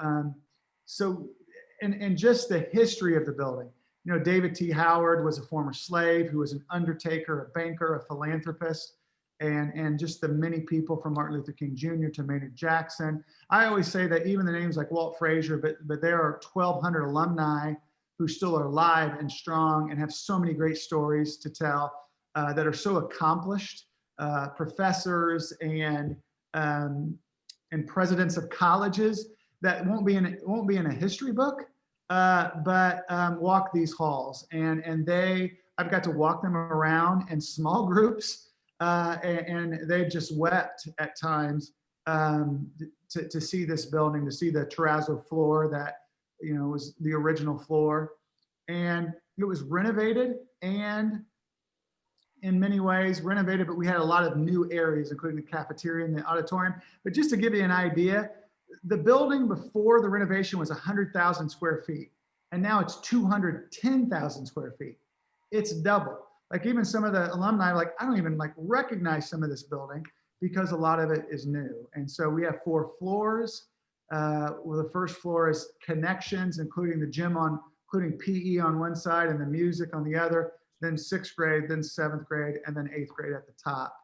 and just the history of the building. You know, David T. Howard was a former slave who was an undertaker, a banker, a philanthropist, and just the many people from Martin Luther King Jr. to Maynard Jackson. I always say that even the names like Walt Frazier, but there are 1,200 alumni who still are alive and strong and have so many great stories to tell that are so accomplished, professors and presidents of colleges that won't be in a history book. But walk these halls, and I've got to walk them around in small groups, and they've just wept at times to see this building, to see the terrazzo floor that, you know, was the original floor, and it was renovated and in many ways renovated, but we had a lot of new areas, including the cafeteria and the auditorium. But just to give you an idea, the building before the renovation was 100,000 square feet, and now it's 210,000 square feet. It's double. Like even some of the alumni, like I don't even like recognize some of this building because a lot of it is new. And so we have 4 floors. Well, the first floor is connections, including the gym including PE on one side and the music on the other, then 6th grade, then 7th grade, and then 8th grade at the top.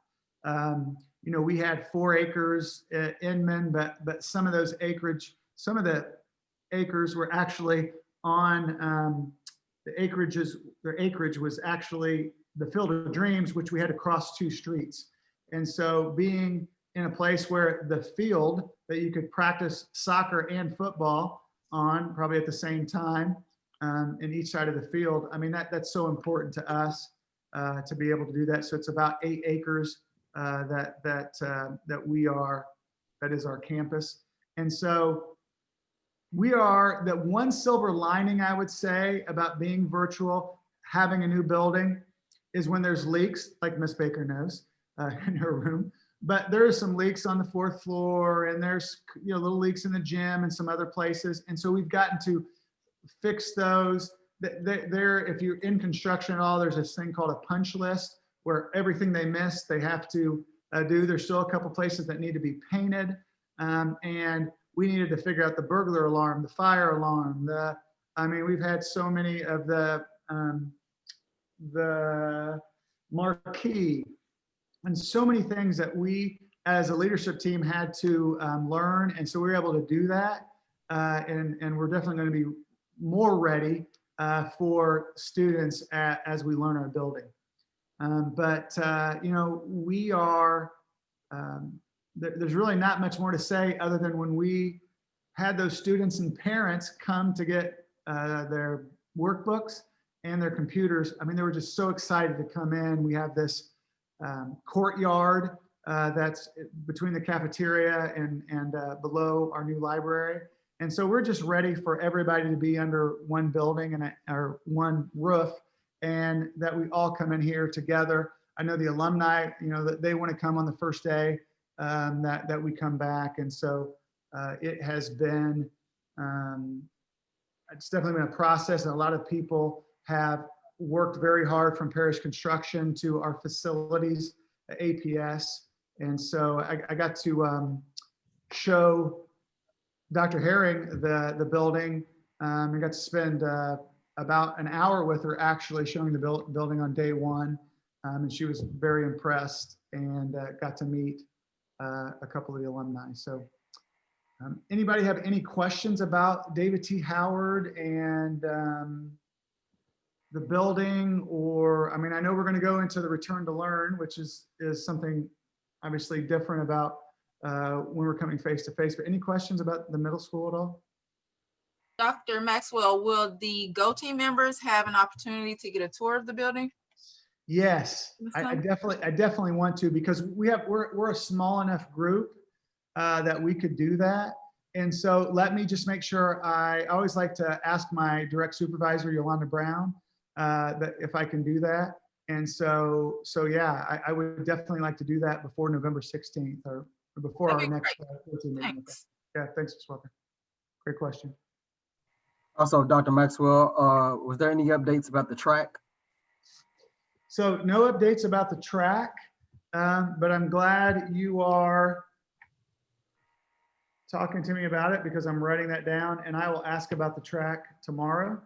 You know, we had 4 acres at Inman, but some of the acres were actually on their acreage was actually the Field of Dreams, which we had to cross 2 streets. And so being in a place where the field that you could practice soccer and football on probably at the same time in each side of the field, I mean, that's so important to us to be able to do that. So it's about 8 acres that is our campus. And so that one silver lining, I would say, about being virtual, having a new building, is when there's leaks, like Miss Baker knows in her room. But there are some leaks on the 4th floor, and there's, you know, little leaks in the gym and some other places. And so we've gotten to fix those. If you're in construction at all, there's this thing called a punch list where everything they miss, they have to do. There's still a couple places that need to be painted. And we needed to figure out the burglar alarm, the fire alarm, we've had so many of the marquee and so many things that we as a leadership team had to learn. And so we were able to do that. And we're definitely going to be more ready for students as we learn our building. You know, we are, there's really not much more to say other than when we had those students and parents come to get their workbooks and their computers. I mean, they were just so excited to come in. We have this courtyard that's between the cafeteria and below our new library. And so we're just ready for everybody to be under one building or one roof, and that we all come in here together. I know the alumni, you know, that they want to come on the first day that we come back. And so it has been, it's definitely been a process, and a lot of people have worked very hard, from Parish Construction to our facilities, APS. And so I got to show Dr. Herring the building. I got to spend about an hour with her actually showing the building on day one. And she was very impressed, and got to meet a couple of the alumni. So anybody have any questions about David T. Howard and the building? Or, I mean, I know we're going to go into the return to learn, which is something obviously different about when we're coming face to face, but any questions about the middle school at all? Dr. Maxwell, will the Go Team members have an opportunity to get a tour of the building? Yes, I definitely want to, because we're a small enough group that we could do that. And so let me just make sure, I always like to ask my direct supervisor, Yolanda Brown, that if I can do that. And so yeah, I would definitely like to do that before November 16th or before our next meeting. Thanks. Yeah, thanks, Ms. Walker. Great question. Also, Dr. Maxwell, was there any updates about the track? So no updates about the track, but I'm glad you are talking to me about it, because I'm writing that down, and I will ask about the track tomorrow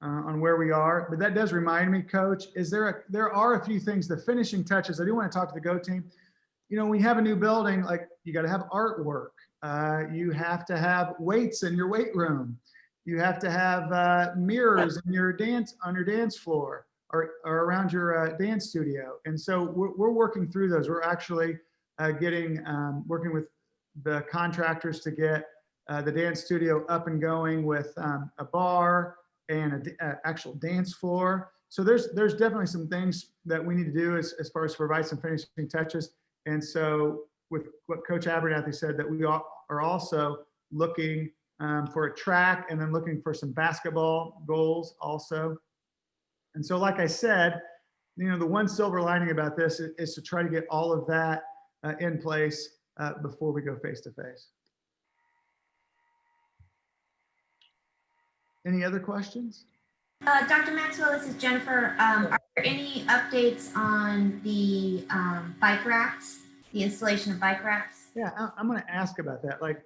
on where we are. But that does remind me, Coach, there are a few things, the finishing touches. I do want to talk to the Go Team. You know, when you have a new building, like, you got to have artwork. You have to have weights in your weight room. You have to have mirrors in your on your dance floor or around your dance studio. And so we're working through those. We're actually working with the contractors to get the dance studio up and going with a bar and an actual dance floor. So there's definitely some things that we need to do as far as provide some finishing touches. And so with what Coach Abernathy said, that we are also looking for a track, and then looking for some basketball goals also. And so, like I said, you know, the one silver lining about this is to try to get all of that in place before we go face to face. Any other questions? Dr. Maxwell, this is Jennifer. Are there any updates on the bike racks, the installation of bike racks? Yeah, I'm going to ask about that. Like,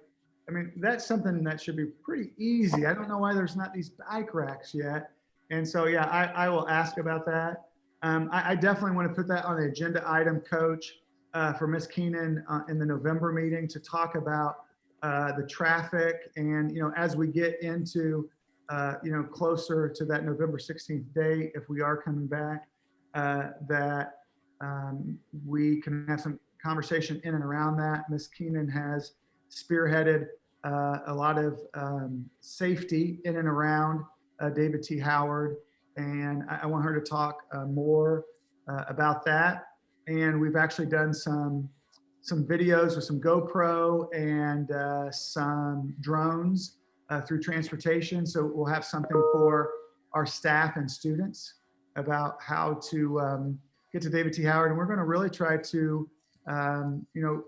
I mean, that's something that should be pretty easy. I don't know why there's not these bike racks yet. And so, yeah, I will ask about that. I definitely want to put that on the agenda item, Coach, for Ms. Keenan in the November meeting, to talk about the traffic. And, you know, as we get into, you know, closer to that November 16th date, if we are coming back, that we can have some conversation in and around that. Ms. Keenan has spearheaded a lot of safety in and around David T. Howard, and I want her to talk more about that. And we've actually done some videos with some GoPro and some drones through transportation. So we'll have something for our staff and students about how to get to David T. Howard. And we're going to really try to, you know,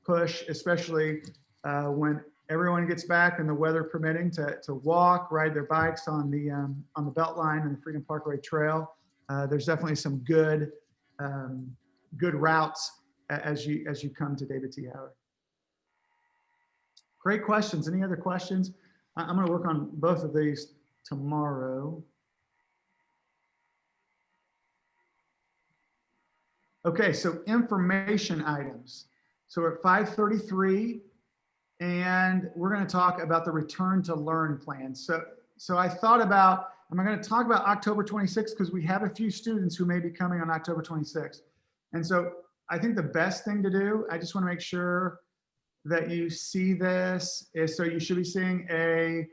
push, especially when everyone gets back and the weather permitting, to walk, ride their bikes on the Beltline and the Freedom Parkway Trail. There's definitely some good routes as you come to David T. Howard. Great questions. Any other questions? I'm going to work on both of these tomorrow. Okay, so information items. So we're at 5:33, and we're going to talk about the return to learn plan. So I thought about, am I going to talk about October 26th? Because we have a few students who may be coming on October 26th. And so I think the best thing to do, I just want to make sure that you see this, is so you should be seeing a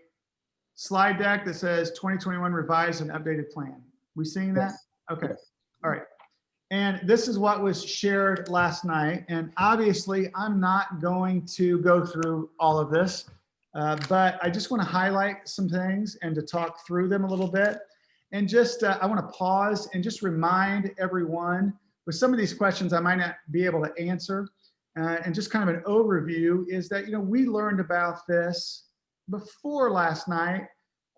slide deck that says 2021 revised and updated plan. We seeing that? Yes. Okay. Yes. All right. And this is what was shared last night. And obviously, I'm not going to go through all of this, but I just want to highlight some things and to talk through them a little bit. And just, I want to pause and just remind everyone with some of these questions I might not be able to answer. And just kind of an overview is that, we learned about this before last night.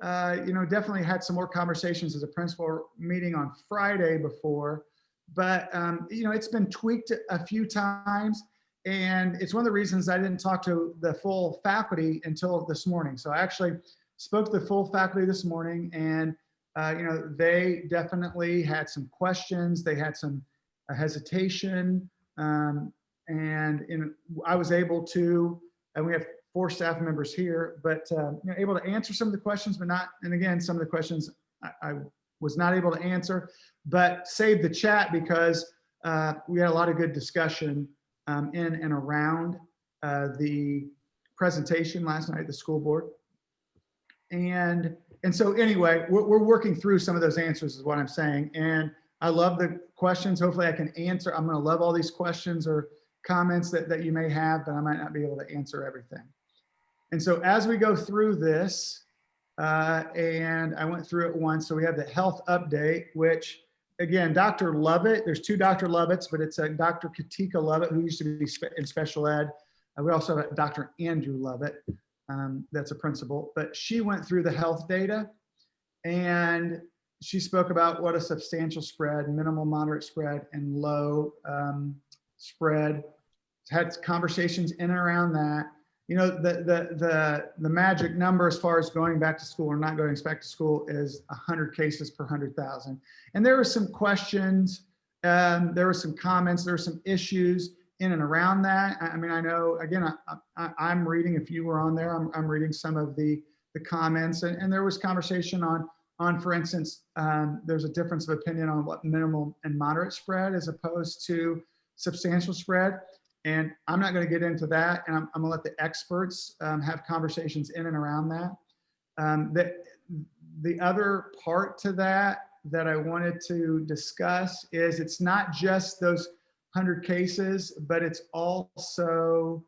Definitely had some more conversations as a principal meeting on Friday before. But, it's been tweaked a few times, and it's one of the reasons I didn't talk to the full faculty until this morning. So I actually spoke to the full faculty this morning, and, they definitely had some questions. They had some hesitation, and I was able to, and we have 4 staff members here, but able to answer some of the questions, but not, and again, some of the questions I was not able to answer, but save the chat because we had a lot of good discussion in and around the presentation last night at the school board. And so anyway, we're working through some of those answers is what I'm saying. And I love the questions. Hopefully I can answer. I'm going to love all these questions or comments that you may have, but I might not be able to answer everything. And so as we go through this, and I went through it once. So we have the health update, which again, Dr. Lovett, there's 2 Dr. Lovetts, but it's a Dr. Katika Lovett who used to be in special ed. We also have Dr. Andrew Lovett, that's a principal, but she went through the health data and she spoke about what a substantial spread, minimal, moderate spread, and low spread. Had conversations in and around that. The magic number as far as going back to school or not going back to school is 100 cases per 100,000. And there were some questions, there were some comments, there were some issues in and around that. I mean, I know, again, I'm reading, if you were on there, I'm reading some of the comments, and there was conversation on, for instance, there's a difference of opinion on what minimal and moderate spread as opposed to substantial spread. And I'm not going to get into that, and I'm going to let the experts have conversations in and around that. The other part to that I wanted to discuss is it's not just those 100 cases, but it's also,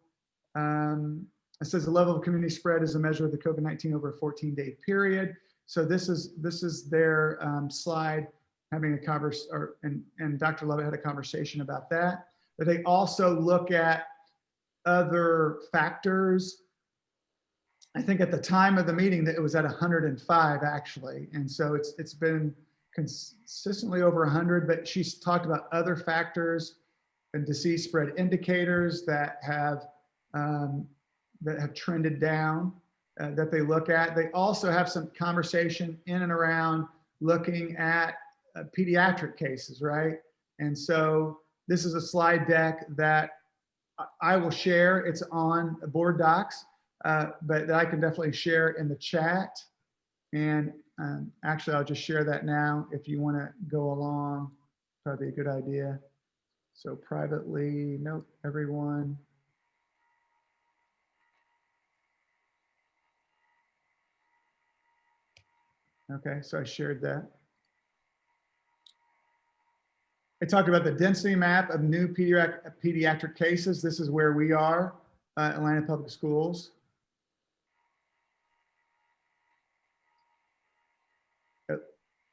it says the level of community spread is a measure of the COVID-19 over a 14-day period. So this is their slide having a conversation, and Dr. Lovett had a conversation about that. But they also look at other factors. I think at the time of the meeting that it was at 105 actually. And so it's been consistently over 100, but she's talked about other factors and disease spread indicators that have trended down that they look at. They also have some conversation in and around looking at pediatric cases, right? And so this is a slide deck that I will share. It's on board docs, but that I can definitely share in the chat. And actually, I'll just share that now. If you want to go along, probably a good idea. So privately, note everyone. Okay, so I shared that. I talked about the density map of new pediatric cases. This is where we are, Atlanta Public Schools.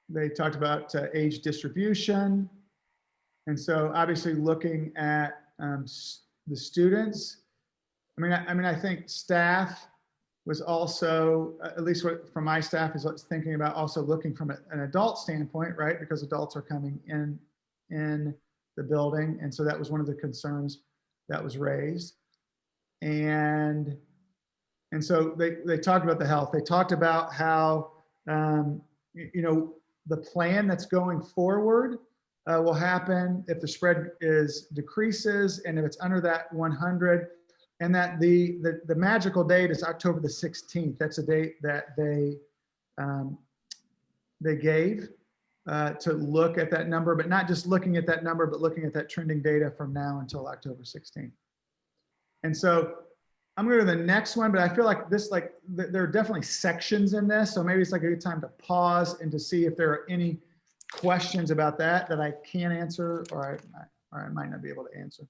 They talked about age distribution. And so obviously looking at the students, I think staff was also, at least what from my staff is thinking about also looking from an adult standpoint, right? Because adults are coming in the building. And so that was one of the concerns that was raised. And so they talked about the health. They talked about how, the plan that's going forward will happen if the spread decreases and if it's under that 100, and that the magical date is October the 16th. That's a date that they gave to look at that number, but not just looking at that number, but looking at that trending data from now until October 16th. And so I'm going to the next one, but I feel like this, like there are definitely sections in this. So maybe it's like a good time to pause and to see if there are any questions about that I can answer, or I might not be able to answer.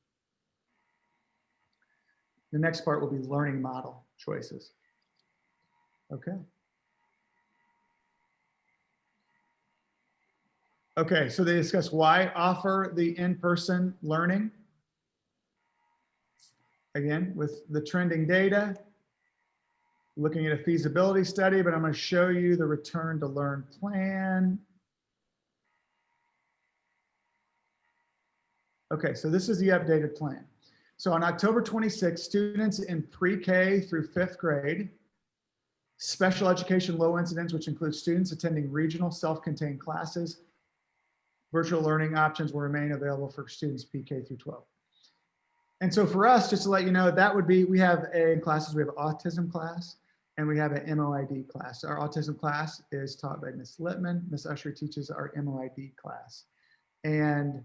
The next part will be learning model choices. Okay. Okay, so they discuss why offer the in-person learning. Again, with the trending data, looking at a feasibility study, but I'm going to show you the return to learn plan. Okay, so this is the updated plan. So on October 26th, students in pre-K through 5th grade, special education low incidence, which includes students attending regional self-contained classes, virtual learning options will remain available for students PK through 12. And so for us, just to let you know, that would be, we have classes, we have an autism class and we have an MOID class. Our autism class is taught by Ms. Littman. Ms. Usher teaches our MOID class. And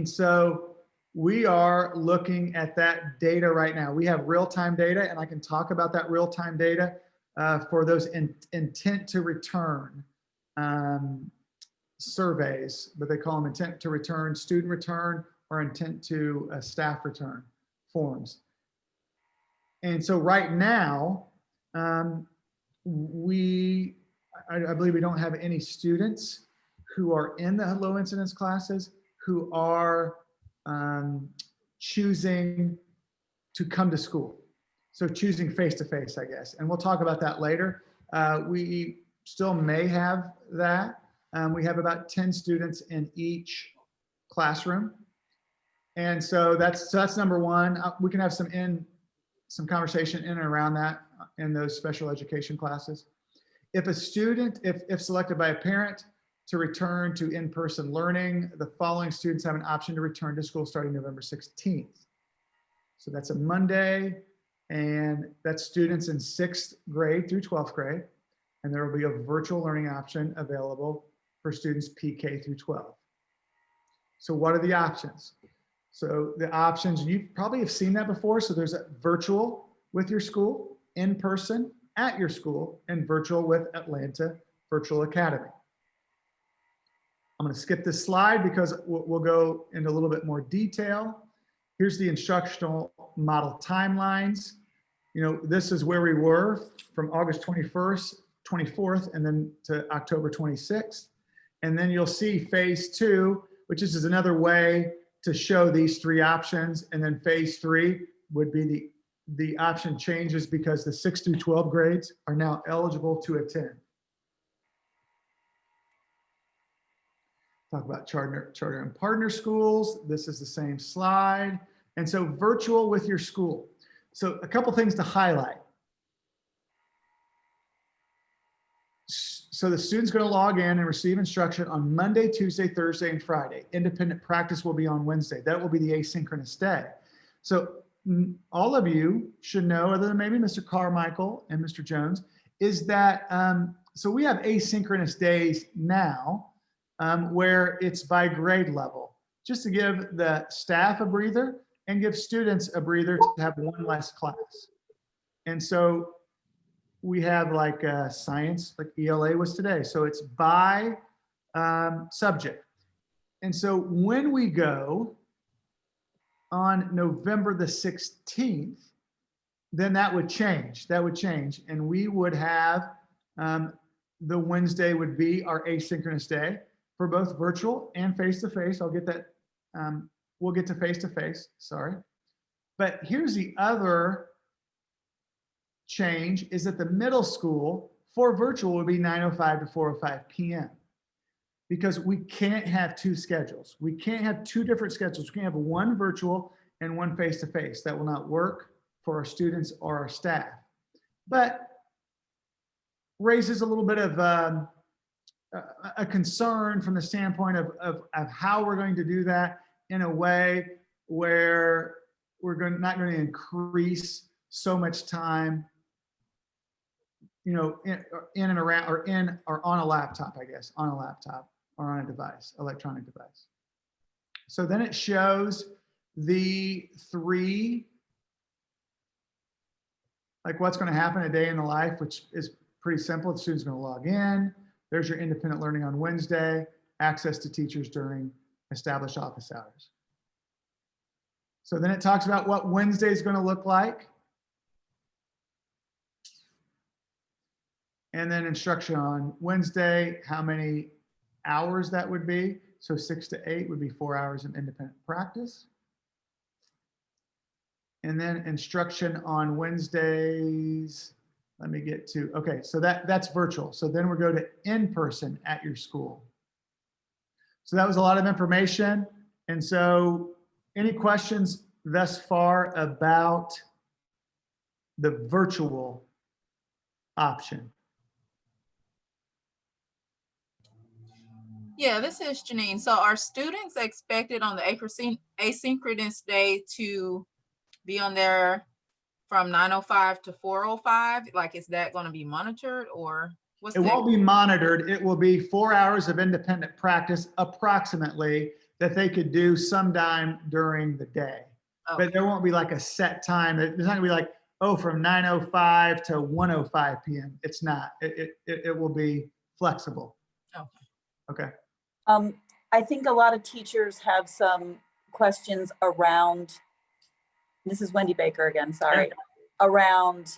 so we are looking at that data right now. We have real-time data, and I can talk about that real-time data for those intent to return surveys, but they call them intent to return, student return, or intent to staff return forms. And so right now, I believe we don't have any students who are in the low incidence classes who are choosing to come to school. So choosing face-to-face, I guess. And we'll talk about that later. We still may have that. We have about 10 students in each classroom. And so that's number one. We can have some conversation in and around that in those special education classes. If a student, if selected by a parent to return to in-person learning, the following students have an option to return to school starting November 16th. So that's a Monday, and that's students in 6th grade through 12th grade. And there will be a virtual learning option available for students PK through 12. So what are the options? So the options, you probably have seen that before. So there's a virtual with your school, in person at your school, and virtual with Atlanta Virtual Academy. I'm going to skip this slide because we'll go into a little bit more detail. Here's the instructional model timelines. You know, this is where we were from August 21st, 24th, and then to October 26th. And then you'll see phase 2, which is another way to show these 3 options. And then phase 3 would be the option changes because the 6 through 12 grades are now eligible to attend. Talk about charter and partner schools. This is the same slide. And so virtual with your school. So a couple things to highlight. So the student's going to log in and receive instruction on Monday, Tuesday, Thursday, and Friday. Independent practice will be on Wednesday. That will be the asynchronous day. So all of you should know, other than maybe Mr. Carmichael and Mr. Jones, is that, so we have asynchronous days now where it's by grade level, just to give the staff a breather and give students a breather to have one less class. And so we have like science, like ELA was today. So it's by subject. And so when we go on November the 16th, then that would change. That would change. And we would have, the Wednesday would be our asynchronous day for both virtual and face-to-face. I'll get that, we'll get to face-to-face, sorry. But here's the other change, is that the middle school for virtual would be 9:05 to 4:05 p.m. because we can't have 2 schedules. We can't have 2 different schedules. We can't have one virtual and one face-to-face. That will not work for our students or our staff. But raises a little bit of a concern from the standpoint of how we're going to do that in a way where we're not going to increase so much time, you know, in and around or on a laptop, I guess, on a laptop or on a device, electronic device. So then it shows the three, like what's going to happen a day in the life, which is pretty simple. The student's going to log in. There's your independent learning on Wednesday, access to teachers during established office hours. So then it talks about what Wednesday is going to look like. And then instruction on Wednesday, how many hours that would be. So 6 to 8 would be 4 hours of independent practice. And then instruction on Wednesdays, let me get to, okay, so that's virtual. So then we'll go to in-person at your school. So that was a lot of information. And so any questions thus far about the virtual option? Yeah, this is Janine. So are students expected on the asynchronous day to be on there from 9:05 to 4:05? Like, is that going to be monitored, or what's It won't be monitored. It will be 4 hours of independent practice approximately that they could do sometime during the day. Okay. But there won't be like a set time. There's not gonna be like, oh, from 9:05 to 1:05 p.m. It's not. It will be flexible. Okay. Okay. I think a lot of teachers have some questions around, this is Wendy Baker again, sorry, around,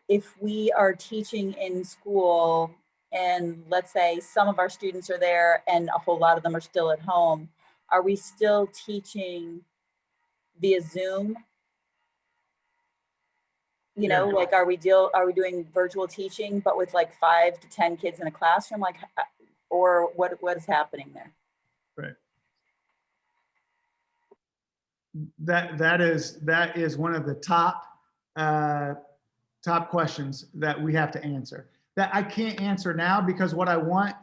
if we are teaching in school and let's say some of our students are there and a whole lot of them are still at home, are we still teaching via Zoom? You know, like, are we doing virtual teaching, but with like 5 to 10 kids in a classroom? Like, or what is happening there? Right. That is one of the top questions that we have to answer. That I can't answer now because what I want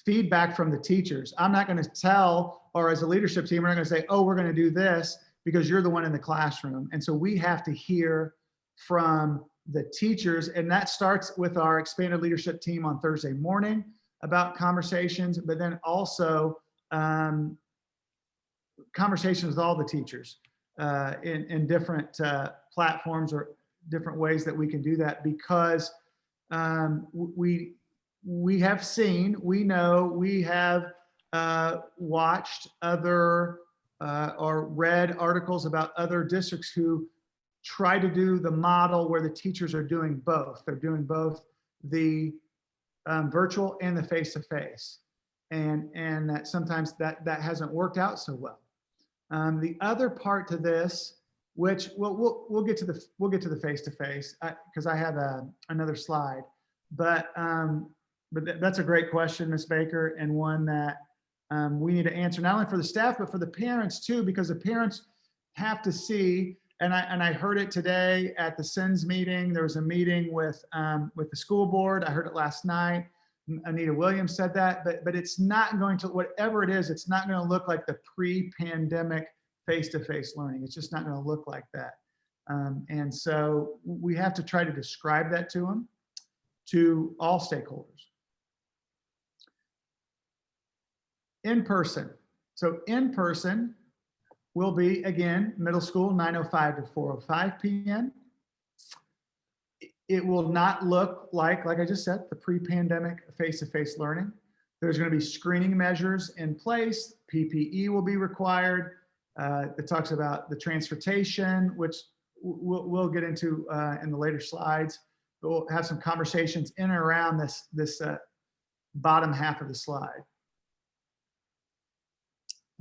feedback from the teachers. I'm not going to tell, or as a leadership team, we're not going to say, oh, we're going to do this because you're the one in the classroom. And so we have to hear from the teachers, and that starts with our expanded leadership team on Thursday morning about conversations, but then also conversations with all the teachers in different platforms or different ways that we can do that, because we have seen, we know, we have watched other or read articles about other districts who try to do the model where the teachers are doing both. They're doing both the virtual and the face-to-face, and that sometimes that hasn't worked out so well. The other part to this, which we'll get to the face-to-face because I have another slide, but that's a great question, Ms. Baker, and one that we need to answer not only for the staff but for the parents too, because the parents have to see. And I heard it today at the SENS meeting. There was a meeting with the school board. I heard it last night. Anita Williams said that, but it's not going to, whatever it is, it's not going to look like the pre-pandemic face-to-face learning. It's just not going to look like that. And so we have to try to describe that to them, to all stakeholders. In person. So in person will be, again, middle school, 9:05 to 4:05 p.m. It will not look like I just said, the pre-pandemic face-to-face learning. There's going to be screening measures in place. PPE will be required. It talks about the transportation, which we'll get into in the later slides. We'll have some conversations in and around this bottom half of the slide.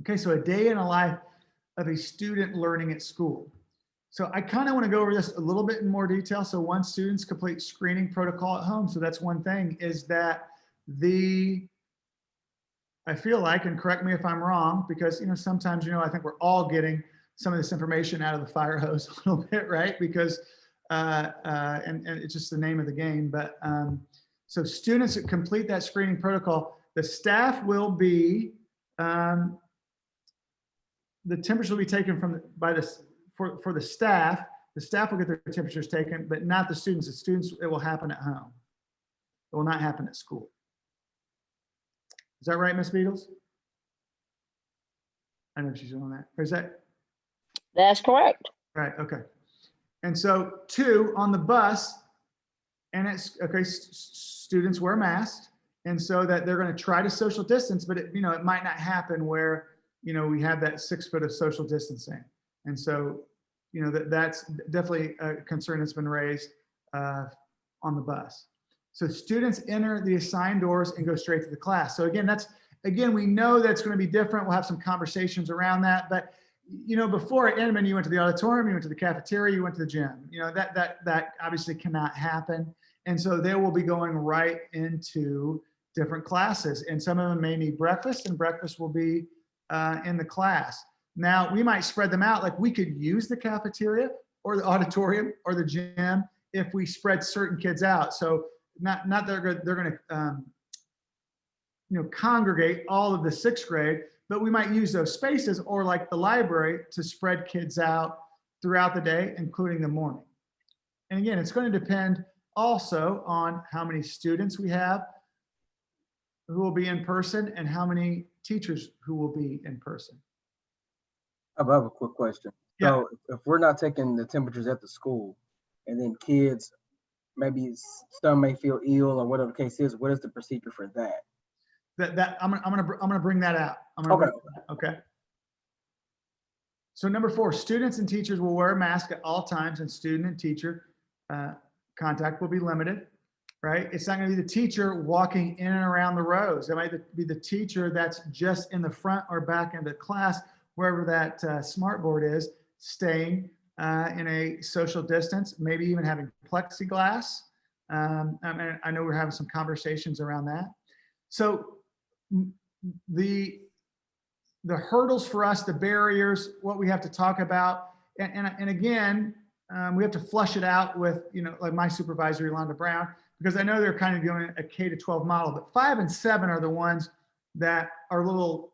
Okay, so a day in a life of a student learning at school. So I kind of want to go over this a little bit in more detail. So one, students complete screening protocol at home. So that's one thing, is that I feel like, and correct me if I'm wrong, because sometimes I think we're all getting some of this information out of the fire hose a little bit, right? Because and it's just the name of the game. But So students that complete that screening protocol, the staff will be, the temperature will be taken for the staff. The staff will get their temperatures taken, but not the students. The students, it will happen at home. It will not happen at school. Is that right, Ms. Beatles? I know she's doing that. Or is that? That's correct. Right, okay. And so 2, on the bus, and it's, okay, students wear masks, and so that they're gonna try to social distance, but it, it might not happen where, we have that 6 foot of social distancing. And so, that's definitely a concern that's been raised on the bus. So students enter the assigned doors and go straight to the class. So again, we know that's going to be different. We'll have some conversations around that. But, before at Inman, you went to the auditorium, you went to the cafeteria, you went to the gym. That obviously cannot happen. And so they will be going right into different classes. And some of them may need breakfast, and breakfast will be in the class. Now, we might spread them out. Like, we could use the cafeteria or the auditorium or the gym if we spread certain kids out. So not they're going to congregate all of the 6th grade, but we might use those spaces, or like the library, to spread kids out throughout the day, including the morning. And again, it's going to depend also on how many students we have who will be in person and how many teachers who will be in person. I have a quick question. Yeah. So if we're not taking the temperatures at the school, and then kids, maybe some may feel ill or whatever the case is, what is the procedure for that? I'm gonna bring that out. Okay. So number 4, students and teachers will wear a mask at all times, and student and teacher contact will be limited, right? It's not gonna be the teacher walking in and around the rows. It might be the teacher that's just in the front or back end of the class, wherever that smart board is, staying in a social distance, maybe even having plexiglass. I know we're having some conversations around that. So the hurdles for us, the barriers, what we have to talk about, and again, we have to flush it out with, like my supervisor, Yolanda Brown, because I know they're kind of doing a K-12 model, but 5 and 7 are the ones that are a little,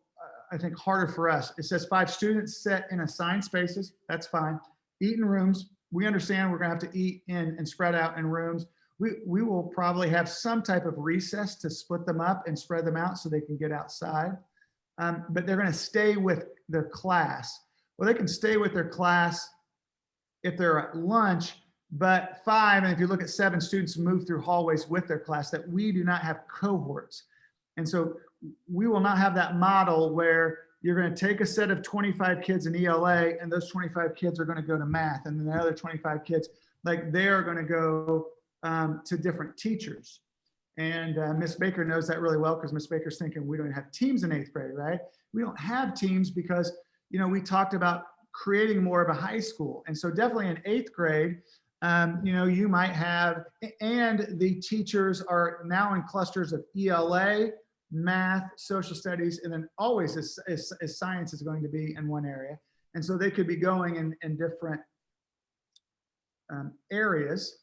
I think, harder for us. It says 5 students set in assigned spaces. That's fine. Eat in rooms. We understand we're going to have to eat in and spread out in rooms. We will probably have some type of recess to split them up and spread them out so they can get outside. But they're going to stay with their class. Well, they can stay with their class if they're at lunch, but 5, and if you look at 7, students move through hallways with their class, that we do not have cohorts. And so we will not have that model where you're going to take a set of 25 kids in ELA, and those 25 kids are going to go to math, and then the other 25 kids, like, they're going to go to different teachers. And Ms. Baker knows that really well, because Ms. Baker's thinking we don't have teams in 8th grade, right? We don't have teams because, we talked about creating more of a high school. And so definitely in 8th grade, you might have, and the teachers are now in clusters of ELA, math, social studies, and then always as science is going to be in one area. And so they could be going in different areas,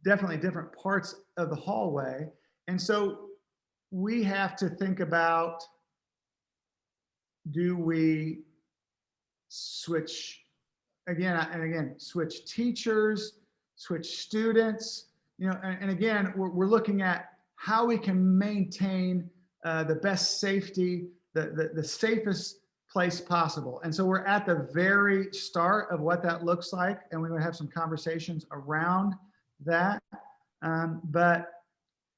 definitely different parts of the hallway. And so we have to think about, do we switch switch teachers, switch students, and again, we're looking at how we can maintain the best safety, the safest place possible. And so we're at the very start of what that looks like, and we're going to have some conversations around that. But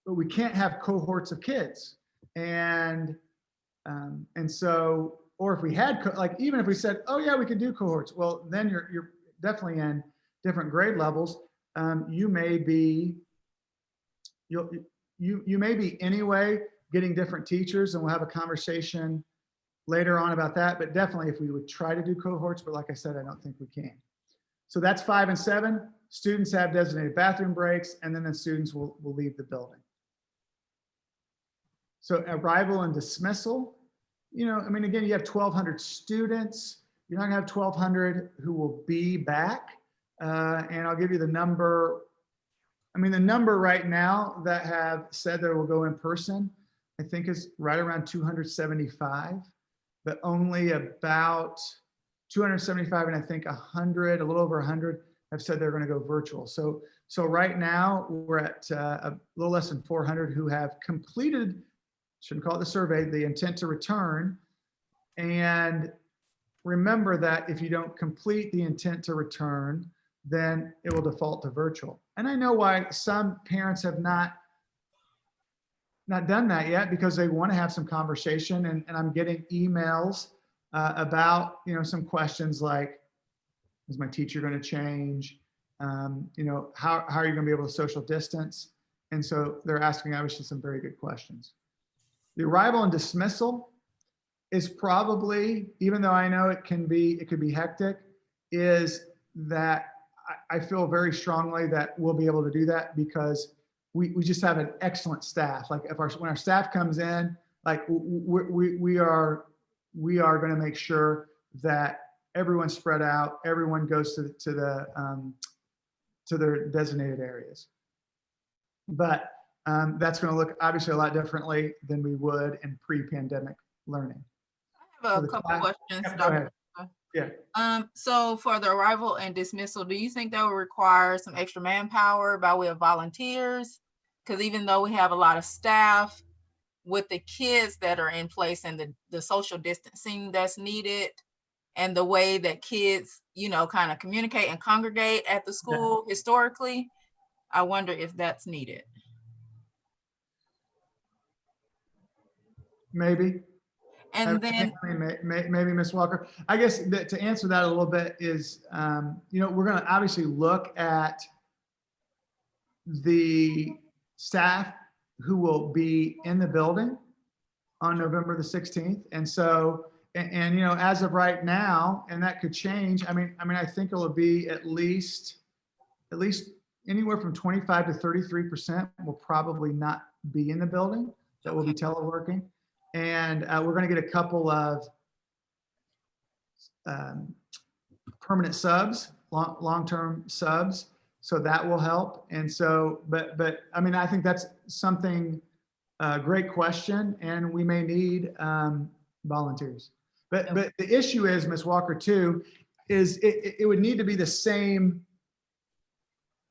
we can't have cohorts of kids, and so, or if we had, even if we said, oh yeah, we could do cohorts, well, then you're definitely in different grade levels. You may be, you may be anyway getting different teachers, and we'll have a conversation later on about that. But definitely, if we would try to do cohorts, but like I said, I don't think we can. So that's 5 and 7. Students have designated bathroom breaks, and then the students will leave the building. So arrival and dismissal, again, you have 1,200 students. You're not gonna have 1,200 who will be back. And I'll give you the number I mean, the number right now that have said they will go in person, I think is right around 275, but only about 275 and I think 100, a little over 100 have said they're going to go virtual. So right now we're at a little less than 400 who have completed, shouldn't call it the survey, the intent to return. And remember that if you don't complete the intent to return, then it will default to virtual. And I know why some parents have not done that yet, because they want to have some conversation. And I'm getting emails about, some questions like, is my teacher going to change? How are you going to be able to social distance? And so they're asking obviously some very good questions. The arrival and dismissal is probably, even though I know it could be hectic, is that I feel very strongly that we'll be able to do that because we just have an excellent staff. Like when our staff comes in, like we are going to make sure that everyone's spread out, everyone goes to their designated areas. But that's going to look obviously a lot differently than we would in pre-pandemic learning. I have a couple questions, Go ahead. Yeah. So for the arrival and dismissal, do you think that will require some extra manpower by way of volunteers? Because even though we have a lot of staff, with the kids that are in place and the social distancing that's needed and the way that kids, kind of communicate and congregate at the school historically, I wonder if that's needed. Maybe. And then maybe Ms. Walker, I guess that to answer that a little bit is, we're going to obviously look at the staff who will be in the building on November the 16th. And so, and as of right now, and that could change. I mean, I think it will be at least anywhere from 25 to 33% will probably not be in the building. That will be teleworking. And we're going to get a couple of permanent subs, long-term subs. So that will help. And so, but I mean, I think that's something, great question. And we may need volunteers. But the issue is, Ms. Walker, too, is it would need to be the same.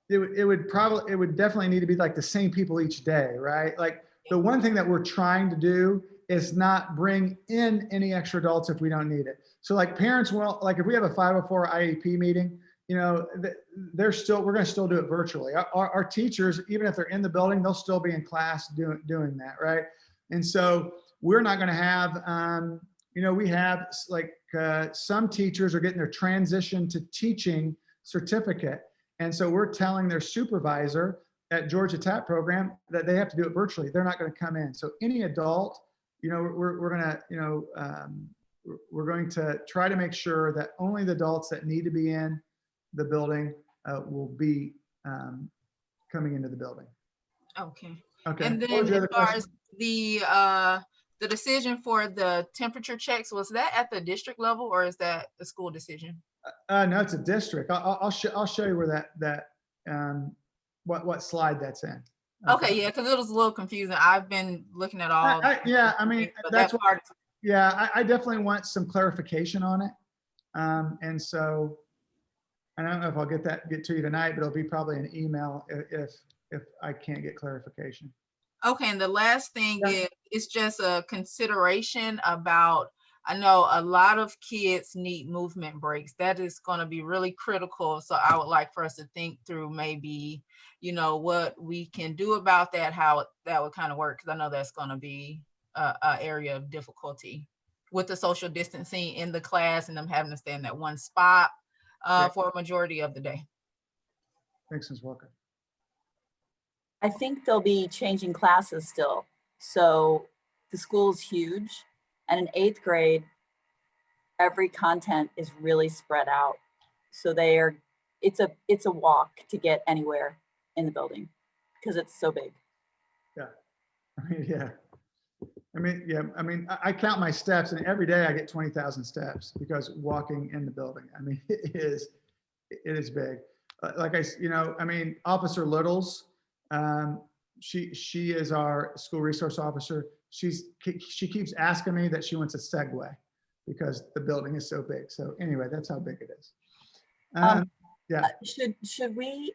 It would definitely need to be like the same people each day, right? Like the one thing that we're trying to do is not bring in any extra adults if we don't need it. So like parents will, like if we have a 504 IEP meeting, we're going to still do it virtually. Our teachers, even if they're in the building, they'll still be in class doing that, right? And so we're not going to have, we have like some teachers are getting their transition to teaching certificate. And so we're telling their supervisor at Georgia TAP program that they have to do it virtually. They're not going to come in. So any adult, we're going to try to make sure that only the adults that need to be in the building will be coming into the building. Okay. Okay. And then as far as the decision for the temperature checks, was that at the district level or is that a school decision? No, it's a district. I'll show you where what slide that's in. Okay, yeah, because it was a little confusing. I've been looking at all. I mean, that's what. Yeah, I definitely want some clarification on it. And so I don't know if I'll get to you tonight, but it'll be probably an email if I can't get clarification. Okay, and the last thing is it's just a consideration about, I know a lot of kids need movement breaks. That is going to be really critical. So I would like for us to think through maybe, what we can do about that, how that would kind of work. Because I know that's going to be an area of difficulty with the social distancing in the class and them having to stay in that one spot for a majority of the day. Thanks, Ms. Walker. I think they'll be changing classes still. So the school's huge. And in 8th grade, every content is really spread out. So it's a walk to get anywhere in the building because it's so big. Yeah. I count my steps and every day I get 20,000 steps because walking in the building. It is big. Officer Littles She is our school resource officer. She keeps asking me that she wants a Segway because the building is so big. So anyway, that's how big it is. Yeah. Should we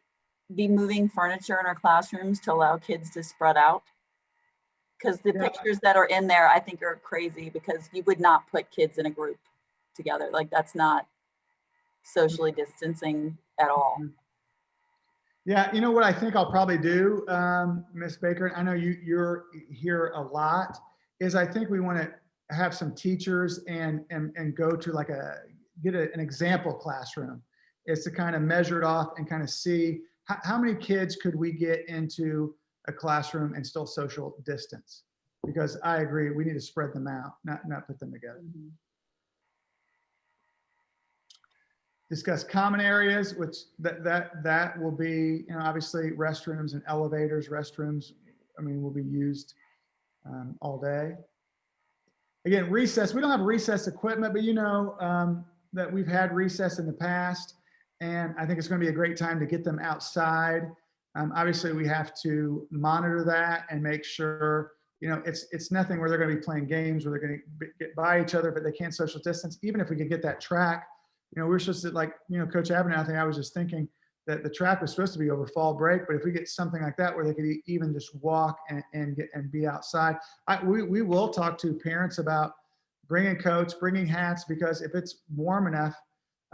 be moving furniture in our classrooms to allow kids to spread out? Because the pictures that are in there, I think, are crazy, because you would not put kids in a group together. Like, that's not socially distancing at all. Yeah, you know what I think I'll probably do, Ms. Baker, I know you're here a lot, is I think we want to have some teachers and go to like get an example classroom. Is to kind of measure it off and kind of see how many kids could we get into a classroom and still social distance? Because I agree, we need to spread them out, not put them together. Discuss common areas, which that will be, you know, obviously restrooms and elevators. Restrooms, I mean, will be used all day. Again, recess, we don't have recess equipment, but you know that we've had recess in the past, and I think it's going to be a great time to get them outside. Obviously, we have to monitor that and make sure, you know, it's nothing where they're going to be playing games where they're going to get by each other, but they can't social distance. Even if we could get that track, you know, we're supposed to, like, you know, Coach Abernathy, I was just thinking that the track was supposed to be over fall break, but if we get something like that where they could even just walk and be outside, we will talk to parents about bringing coats, bringing hats, because if it's warm enough,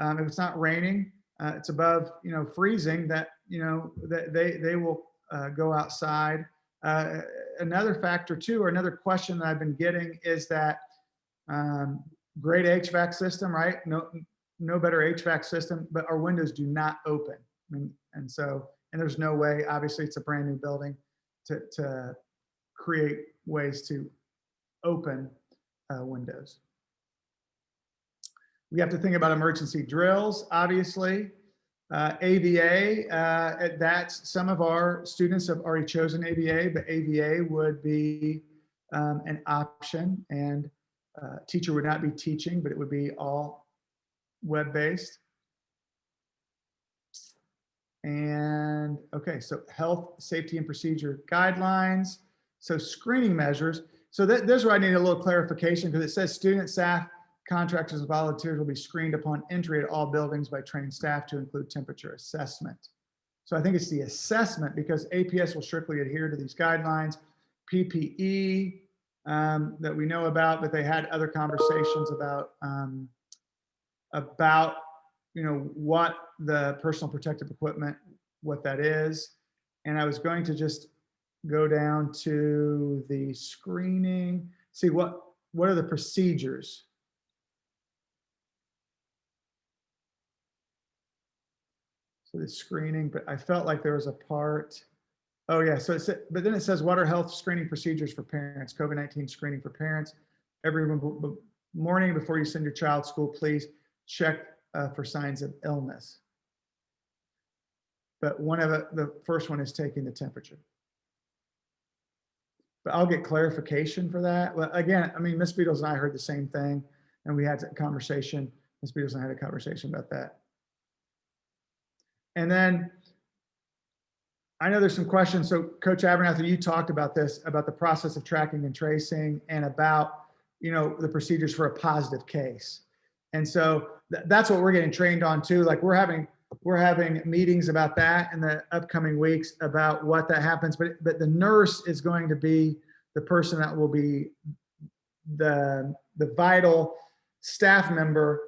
if it's not raining, it's above, you know, freezing, that, you know, that they will go outside. Another factor too, or another question that I've been getting is that great HVAC system, right? No better HVAC system, but our windows do not open. I mean, and there's no way, obviously it's a brand new building, to create ways to open windows. We have to think about emergency drills, obviously. AVA, that's, some of our students have already chosen AVA, but AVA would be an option, and teacher would not be teaching, but it would be all web-based. And okay, so health, safety, and procedure guidelines. So screening measures. So there's where I need a little clarification, because it says student, staff, contractors, and volunteers will be screened upon entry at all buildings by trained staff to include temperature assessment. So I think it's the assessment, because APS will strictly adhere to these guidelines. PPE that we know about, but they had other conversations about you know, what the personal protective equipment, what that is. And I was going to just go down to the screening, see what are the procedures. So the screening, but I felt like there was a part, oh yeah, so it's, but then it says what are health screening procedures for parents, COVID-19 screening for parents. Every morning before you send your child to school, please check for signs of illness. But one of the first one is taking the temperature. But I'll get clarification for that. Well, again, I mean, Ms. Beatles and I heard the same thing, and we had a conversation. Ms. Beatles and I had a conversation about that. And then I know there's some questions. So Coach Abernathy, you talked about this, about the process of tracking and tracing, and about, you know, the procedures for a positive case. And so that's what we're getting trained on too. Like we're having meetings about that in the upcoming weeks about what that happens. But the nurse is going to be the person that will be the vital staff member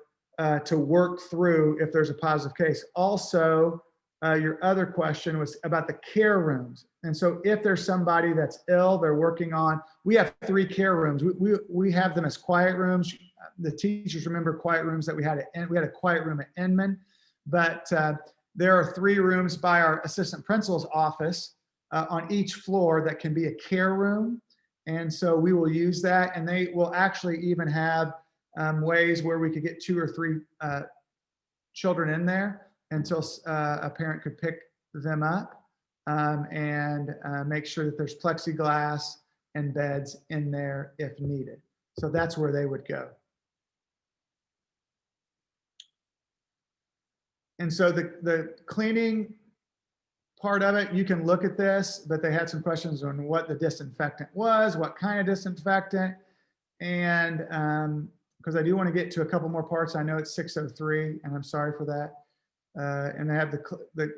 to work through if there's a positive case. Also, your other question was about the care rooms. And so if there's somebody that's ill, they're working on, we have 3 care rooms. We have them as quiet rooms. The teachers remember quiet rooms that we had a quiet room at Inman, but there are 3 rooms by our assistant principal's office on each floor that can be a care room. And so we will use that, and they will actually even have ways where we could get 2 or 3 children in there until a parent could pick them up, and make sure that there's plexiglass and beds in there if needed. So that's where they would go. And so the cleaning part of it. You can look at this, but they had some questions on what the disinfectant was, what kind of disinfectant. And because I do want to get to a couple more parts. I know it's 6:03 and I'm sorry for that. And they have the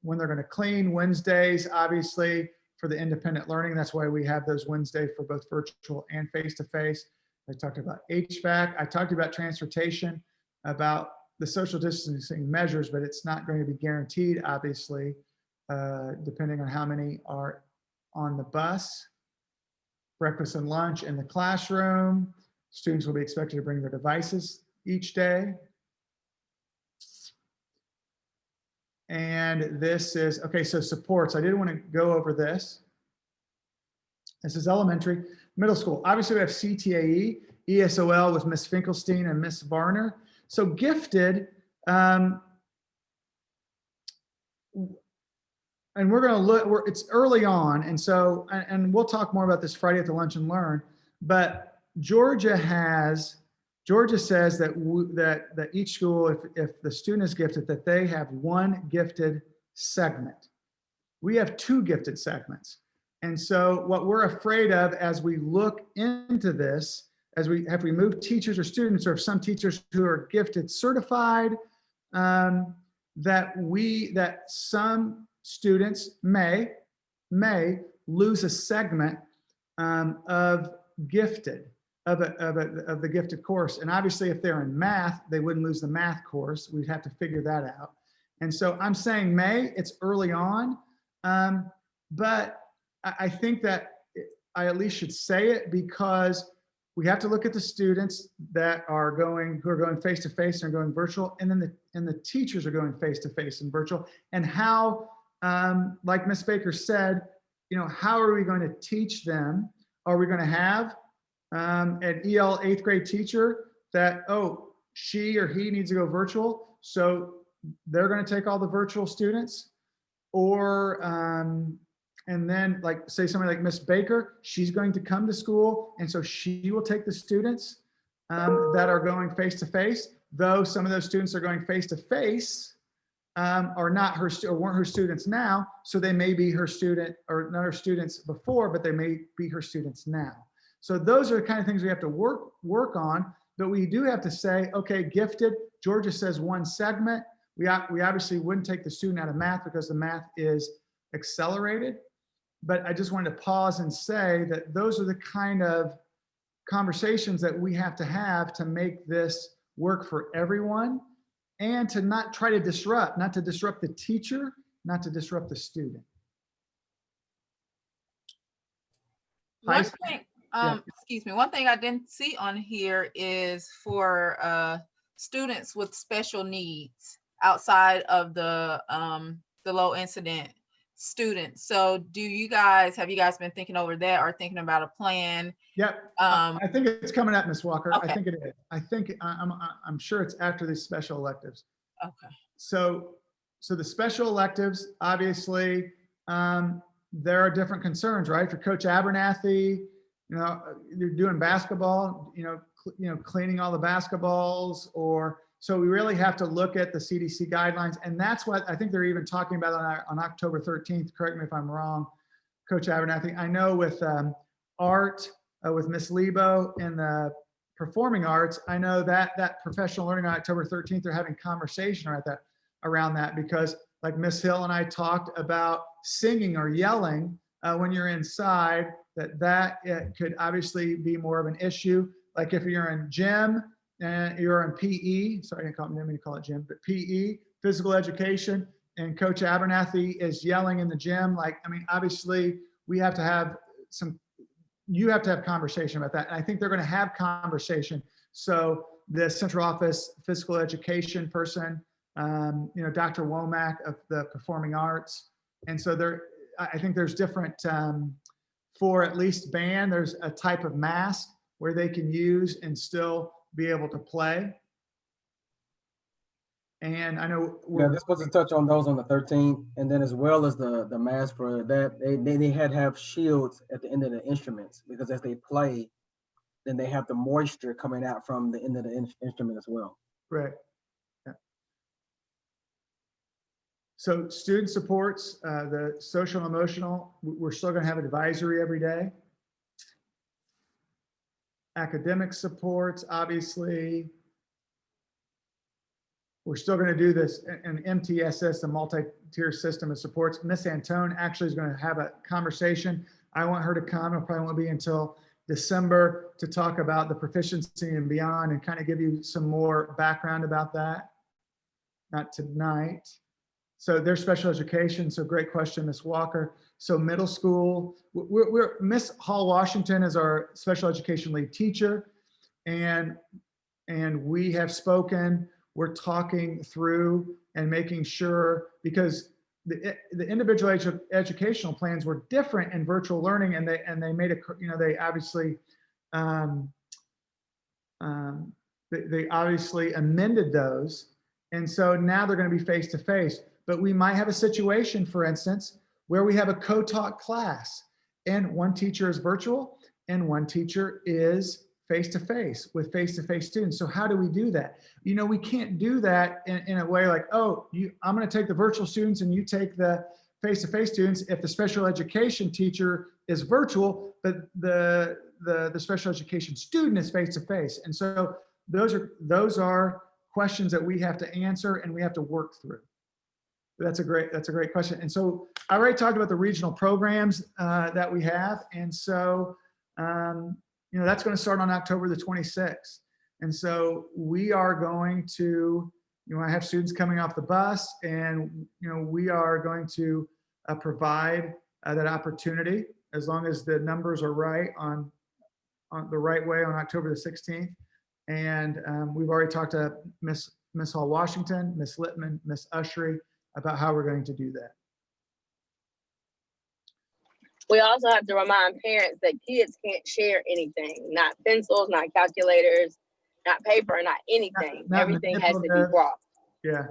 when they're going to clean Wednesdays, obviously for the independent learning. That's why we have those Wednesday for both virtual and face-to-face. I talked about HVAC. I talked about transportation, about the social distancing measures, but it's not going to be guaranteed, obviously, depending on how many are on the bus. Breakfast and lunch in the classroom. Students will be expected to bring their devices each day. And this is, okay, so supports. I did want to go over this. This is elementary, middle school. Obviously, we have CTAE, ESOL with Miss Finkelstein and Miss Varner. So gifted, and we're going to look, it's early on. And so, and we'll talk more about this Friday at the Lunch and Learn, but Georgia says that that each school, if the student is gifted, that they have one gifted segment. We have two gifted segments. And so what we're afraid of as we look into this, as we have removed teachers or students, or some teachers who are gifted certified, that some students may lose a segment of gifted, of the gifted course. And obviously if they're in math, they wouldn't lose the math course. We'd have to figure that out. And so I'm saying it's early on, but I think that I at least should say it, because we have to look at the students who are going face-to-face and are going virtual, and then the teachers are going face-to-face and virtual, and how, like Ms. Baker said, how are we going to teach them? Are we going to have an EL 8th grade teacher that, she or he needs to go virtual, so they're going to take all the virtual students? Or, and then like say somebody like Miss Baker, she's going to come to school, and so she will take the students that are going face-to-face, though some of those students are going face-to-face are not her or weren't her students now, so they may be her student or not her students before, but they may be her students now. So those are the kind of things we have to work on, but we do have to say, okay, gifted, Georgia says one segment. We obviously wouldn't take the student out of math because the math is accelerated, but I just wanted to pause and say that those are the kind of conversations that we have to make this work for everyone, and to not try to disrupt, not to disrupt the teacher, not to disrupt the student. One thing, excuse me, one thing I didn't see on here is for students with special needs outside of the low incident students. So have you guys been thinking over that or thinking about a plan? Yep. I think it's coming up, Ms. Walker. Okay. I think it is. I think I'm sure it's after these special electives. Okay. So the special electives, obviously, there are different concerns, right? For Coach Abernathy, you're doing basketball, cleaning all the basketballs, so we really have to look at the CDC guidelines. And that's what I think they're even talking about on October 13th. Correct me if I'm wrong, Coach Abernathy. I know with art, with Miss Lebo in the performing arts, I know that professional learning on October 13th, they're having conversation around that, because like Miss Hill and I talked about singing or yelling when you're inside, that could obviously be more of an issue. Like if you're in gym and you're in PE, sorry, I didn't mean to call it gym, but PE, physical education, and Coach Abernathy is yelling in the gym. Obviously we have to have you have to have conversation about that. And I think they're going to have conversation. So the central office physical education person, Dr. Womack of the performing arts. And so I think there's different, for at least band, there's a type of mask where they can use and still be able to play. And I know they're supposed to touch on those on the 13th, and then as well as the mask for that, they had to have shields at the end of the instruments, because as they play, then they have the moisture coming out from the end of the instrument as well. Right. Yeah. So student supports, the social and emotional, we're still going to have advisory every day. Academic supports, obviously. We're still going to do this an MTSS, a multi-tier system of supports. Miss Antone actually is going to have a conversation. I want her to come. It probably won't be until December to talk about the proficiency and beyond and kind of give you some more background about that. Not tonight. So there's special education. So great question, Miss Walker. So middle school, Miss Hall Washington is our special education lead teacher, and we have spoken. We're talking through and making sure, because the individual educational plans were different in virtual learning, and they made a, they obviously they obviously amended those, and so now they're going to be face to face. But we might have a situation, for instance, where we have a co-taught class and one teacher is virtual and one teacher is face-to-face with face-to-face students. So how do we do that? We can't do that in a way like, oh, I'm going to take the virtual students and you take the face-to-face students if the special education teacher is virtual, but the special education student is face-to-face. And so those are questions that we have to answer and we have to work through. That's a great question. And so I already talked about the regional programs that we have. And so, that's going to start on October the 26th. And so we are going to, I have students coming off the bus, and, we are going to provide that opportunity as long as the numbers are right on the right way on October the 16th. And we've already talked to Miss Hall Washington, Miss Littman, Miss Ushery, about how we're going to do that. We also have to remind parents that kids can't share anything, not pencils, not calculators, not paper, not anything. Not Everything has to be brought. Yeah.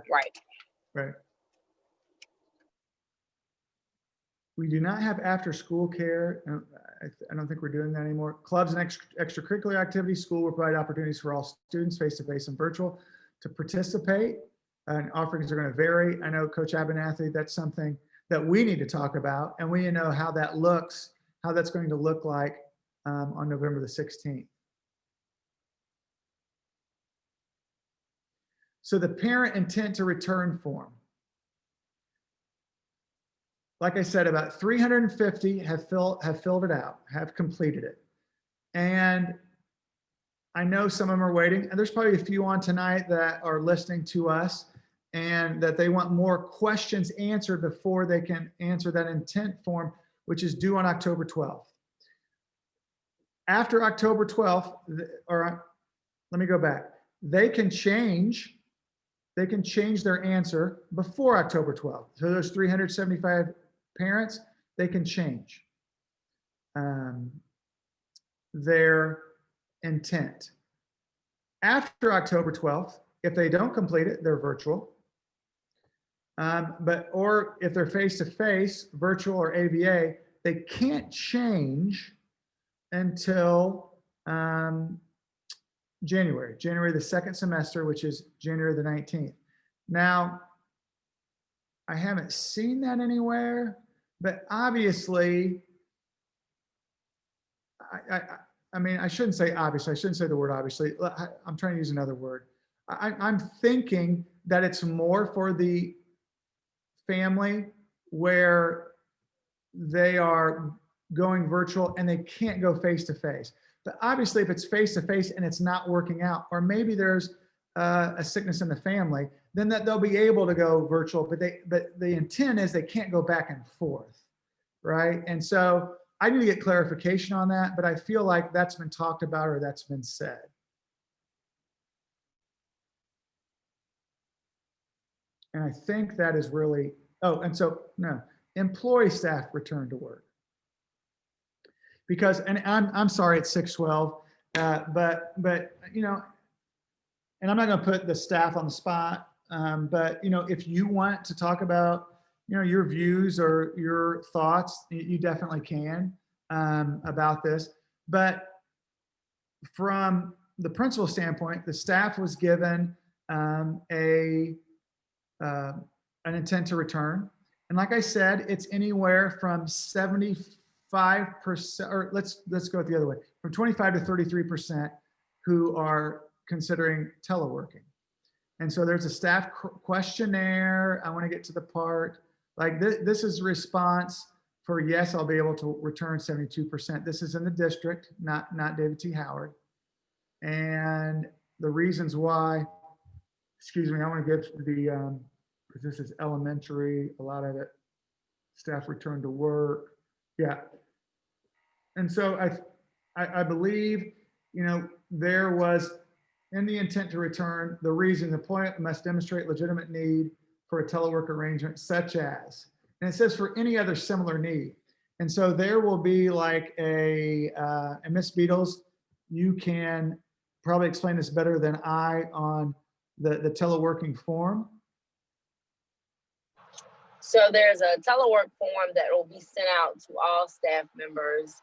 Right. We do not have after school care. I don't think we're doing that anymore. Clubs and extracurricular activities, school will provide opportunities for all students, face-to-face and virtual, to participate. And offerings are going to vary. I know Coach Abernathy, that's something that we need to talk about, and we know how that looks, how that's going to look like on November the 16th. So the parent intent to return form. Like I said, about 350 have filled it out, have completed it. And I know some of them are waiting, and there's probably a few on tonight that are listening to us and that they want more questions answered before they can answer that intent form, which is due on October 12th. After October 12th, or let me go back, they can change their answer before October 12th. So those 375 parents, they can change their intent. After October 12th, if they don't complete it, they're virtual. Or if they're face-to-face, virtual or ABA, they can't change until January the second semester, which is January the 19th. Now, I haven't seen that anywhere, but obviously, I mean, I shouldn't say obviously, I shouldn't say the word obviously. I'm trying to use another word. I'm thinking that it's more for the family where they are going virtual and they can't go face-to-face. But obviously, if it's face-to-face and it's not working out, or maybe there's a sickness in the family, then that they'll be able to go virtual, but the intent is they can't go back and forth, right? And so I need to get clarification on that, but I feel like that's been talked about or that's been said. And I think that is really, and so no, employee staff return to work. Because, and I'm sorry, it's 612, but and I'm not going to put the staff on the spot, but if you want to talk about your views or your thoughts, you definitely can about this. But from the principal standpoint, the staff was given a an intent to return. And like I said, it's anywhere from 75%, or let's go the other way, from 25 to 33% who are considering teleworking. And so there's a staff questionnaire. I want to get to the part, like this is response for yes, I'll be able to return 72%. This is in the district, not David T. Howard. And the reasons why, excuse me, I want to give the, because this is elementary, a lot of it, staff return to work. Yeah. And so I believe, you know, there was in the intent to return, the reason the employment must demonstrate legitimate need for a telework arrangement such as, and it says for any other similar need. And so there will be like and Ms. Beatles, you can probably explain this better than I on the teleworking form. So there's a telework form that will be sent out to all staff members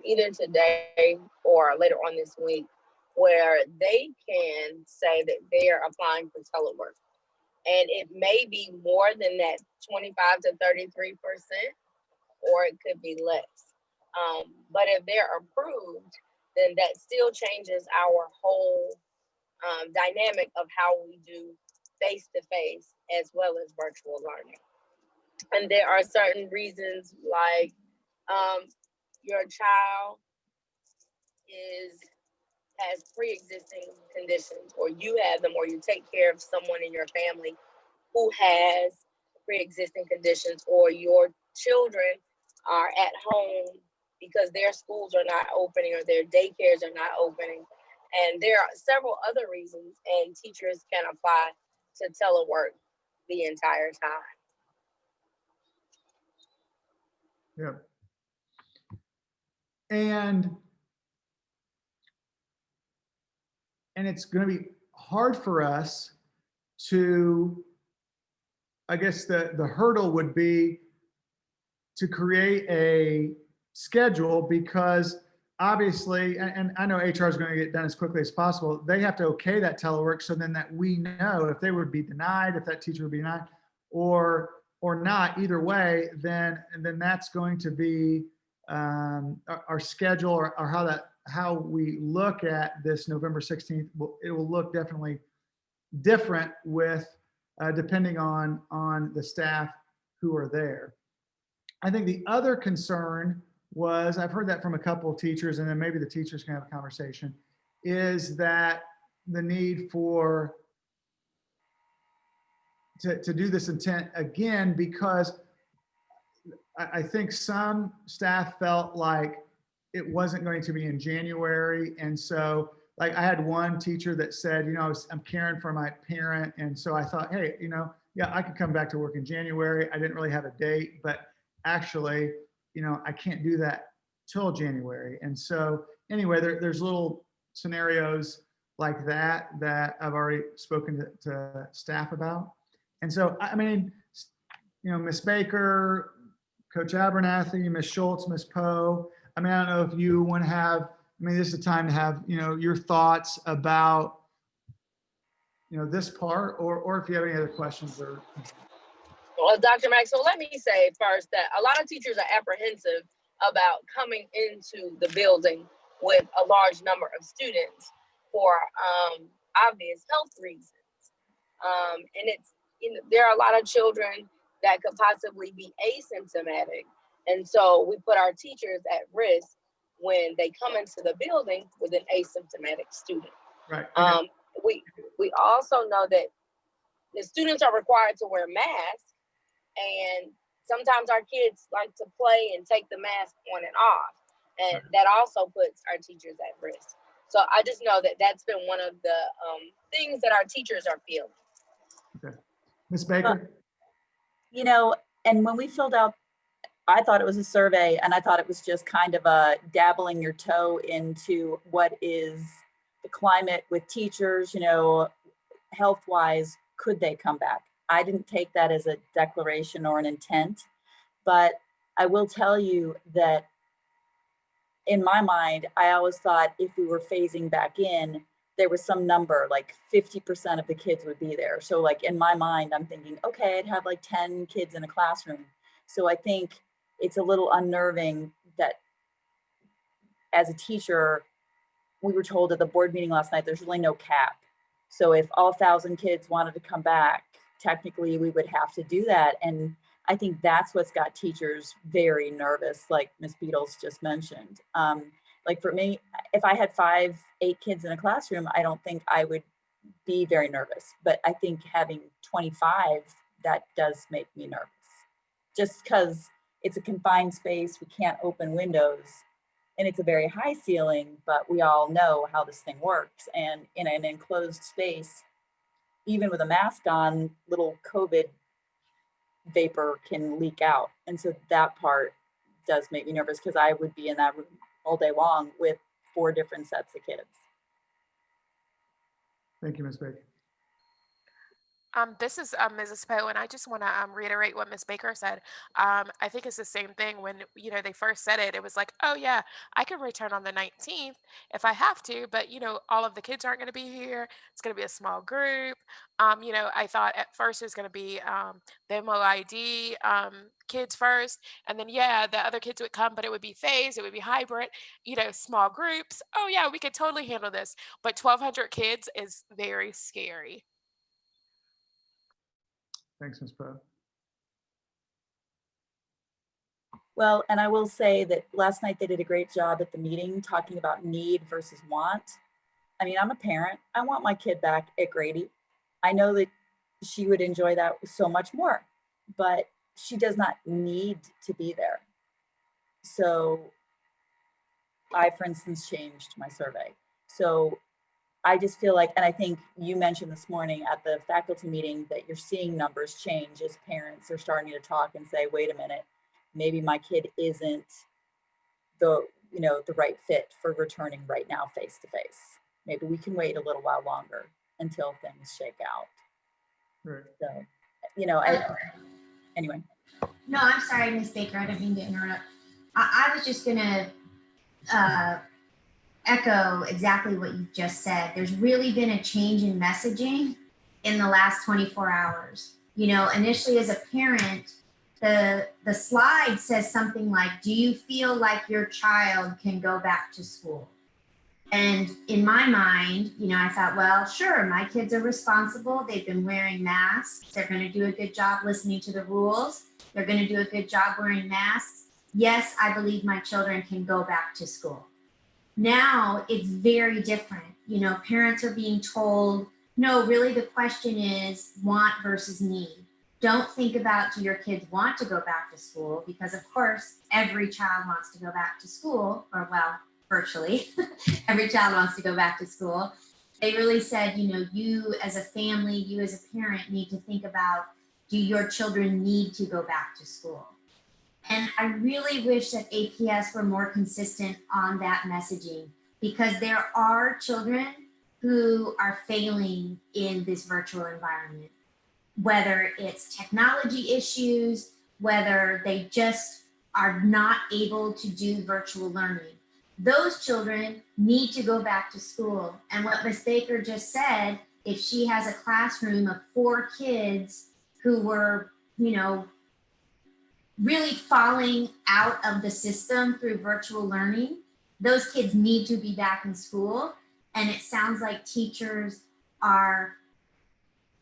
either today or later on this week, where they can say that they are applying for telework. And it may be more than that 25 to 33%, or it could be less. But if they're approved, then that still changes our whole dynamic of how we do face-to-face as well as virtual learning. And there are certain reasons like your child has pre-existing conditions, or you have them, or you take care of someone in your family who has pre-existing conditions, or your children are at home because their schools are not opening or their daycares are not opening. And there are several other reasons, and teachers can apply to telework the entire time. Yeah. And it's going to be hard for us to, I guess the hurdle would be to create a schedule, because obviously, and I know HR is going to get done as quickly as possible. They have to okay that telework, so then that we know if they would be denied, if that teacher would be denied, or not. Either way, then that's going to be our schedule, or how we look at this November 16th. It will look definitely different with depending on the staff who are there. I think the other concern was, I've heard that from a couple of teachers, and then maybe the teachers can have a conversation, is that the need to do this intent again, because I think some staff felt like it wasn't going to be in January. And so, like, I had one teacher that said, you know, I'm caring for my parent. And so I thought, hey, you know, yeah, I could come back to work in January. I didn't really have a date, but actually, you know, I can't do that till January. And so anyway, there's little scenarios like that I've already spoken to staff about. And so, I mean, you know, Ms. Baker, Coach Abernathy, Ms. Schultz, Ms. Poe, I mean, I don't know if you want to have, I mean, this is the time to have, you know, your thoughts about, you know, this part, or if you have any other questions or. Well, Dr. Maxwell, let me say first that a lot of teachers are apprehensive about coming into the building with a large number of students for obvious health reasons. And it's, you know, there are a lot of children that could possibly be asymptomatic. And so we put our teachers at risk when they come into the building with an asymptomatic student. Right. We also know that the students are required to wear masks, and sometimes our kids like to play and take the mask on and off, and that also puts our teachers at risk. So I just know that that's been one of the things that our teachers are feeling. Okay. Ms. Baker? You know, and when we filled out, I thought it was a survey, and I thought it was just kind of a dabbling your toe into what is the climate with teachers, you know, health-wise, could they come back? I didn't take that as a declaration or an intent, but I will tell you that in my mind, I always thought if we were phasing back in, there was some number, like 50% of the kids would be there. So like in my mind, I'm thinking, okay, I'd have like 10 kids in a classroom. So I think it's a little unnerving that as a teacher, we were told at the board meeting last night, there's really no cap. So if all 1,000 kids wanted to come back, technically we would have to do that. And I think that's what's got teachers very nervous, like Ms. Beatles just mentioned. Like for me, if I had 5, 8 kids in a classroom, I don't think I would be very nervous. But I think having 25, that does make me nervous. Just because it's a confined space, we can't open windows, and it's a very high ceiling, but we all know how this thing works. And in an enclosed space, even with a mask on, little COVID vapor can leak out. And so that part does make me nervous, because I would be in that room all day long with 4 different sets of kids. Thank you, Ms. Baker. This is Mrs. Poe, and I just want to reiterate what Ms. Baker said. I think it's the same thing when, you know, they first said it. It was like, oh yeah, I can return on the 19th if I have to, but you know, all of the kids aren't going to be here. It's going to be a small group. You know, I thought at first it was going to be the MOID kids first, and then yeah, the other kids would come, but it would be phased. It would be hybrid. You know, small groups. Oh yeah, we could totally handle this. But 1,200 kids is very scary. Thanks, Ms. Poe. Well, and I will say that last night they did a great job at the meeting talking about need versus want. I mean, I'm a parent. I want my kid back at Grady. I know that she would enjoy that so much more, but she does not need to be there. So I, for instance, changed my survey. So I just feel like, and I think you mentioned this morning at the faculty meeting that you're seeing numbers change as parents are starting to talk and say, wait a minute, maybe my kid isn't the right fit for returning right now face to face. Maybe we can wait a little while longer until things shake out. Right. So, anyway. No, I'm sorry, Ms. Baker. I didn't mean to interrupt. I was just gonna echo exactly what you just said. There's really been a change in messaging in the last 24 hours. You know, initially as a parent, the slide says something like, do you feel like your child can go back to school? And in my mind, you know, I thought, well, sure, my kids are responsible. They've been wearing masks. They're going to do a good job listening to the rules. They're going to do a good job wearing masks. Yes, I believe my children can go back to school. Now it's very different. You know, parents are being told, no, really the question is want versus need. Don't think about, do your kids want to go back to school? Because of course, every child wants to go back to school, or well, virtually every child wants to go back to school. They really said, you know, you as a family, you as a parent need to think about, do your children need to go back to school? And I really wish that APS were more consistent on that messaging, because there are children who are failing in this virtual environment, whether it's technology issues, whether they just are not able to do virtual learning. Those children need to go back to school. And what Ms. Baker just said, if she has a classroom of 4 kids who were, you know, really falling out of the system through virtual learning, those kids need to be back in school. And it sounds like teachers are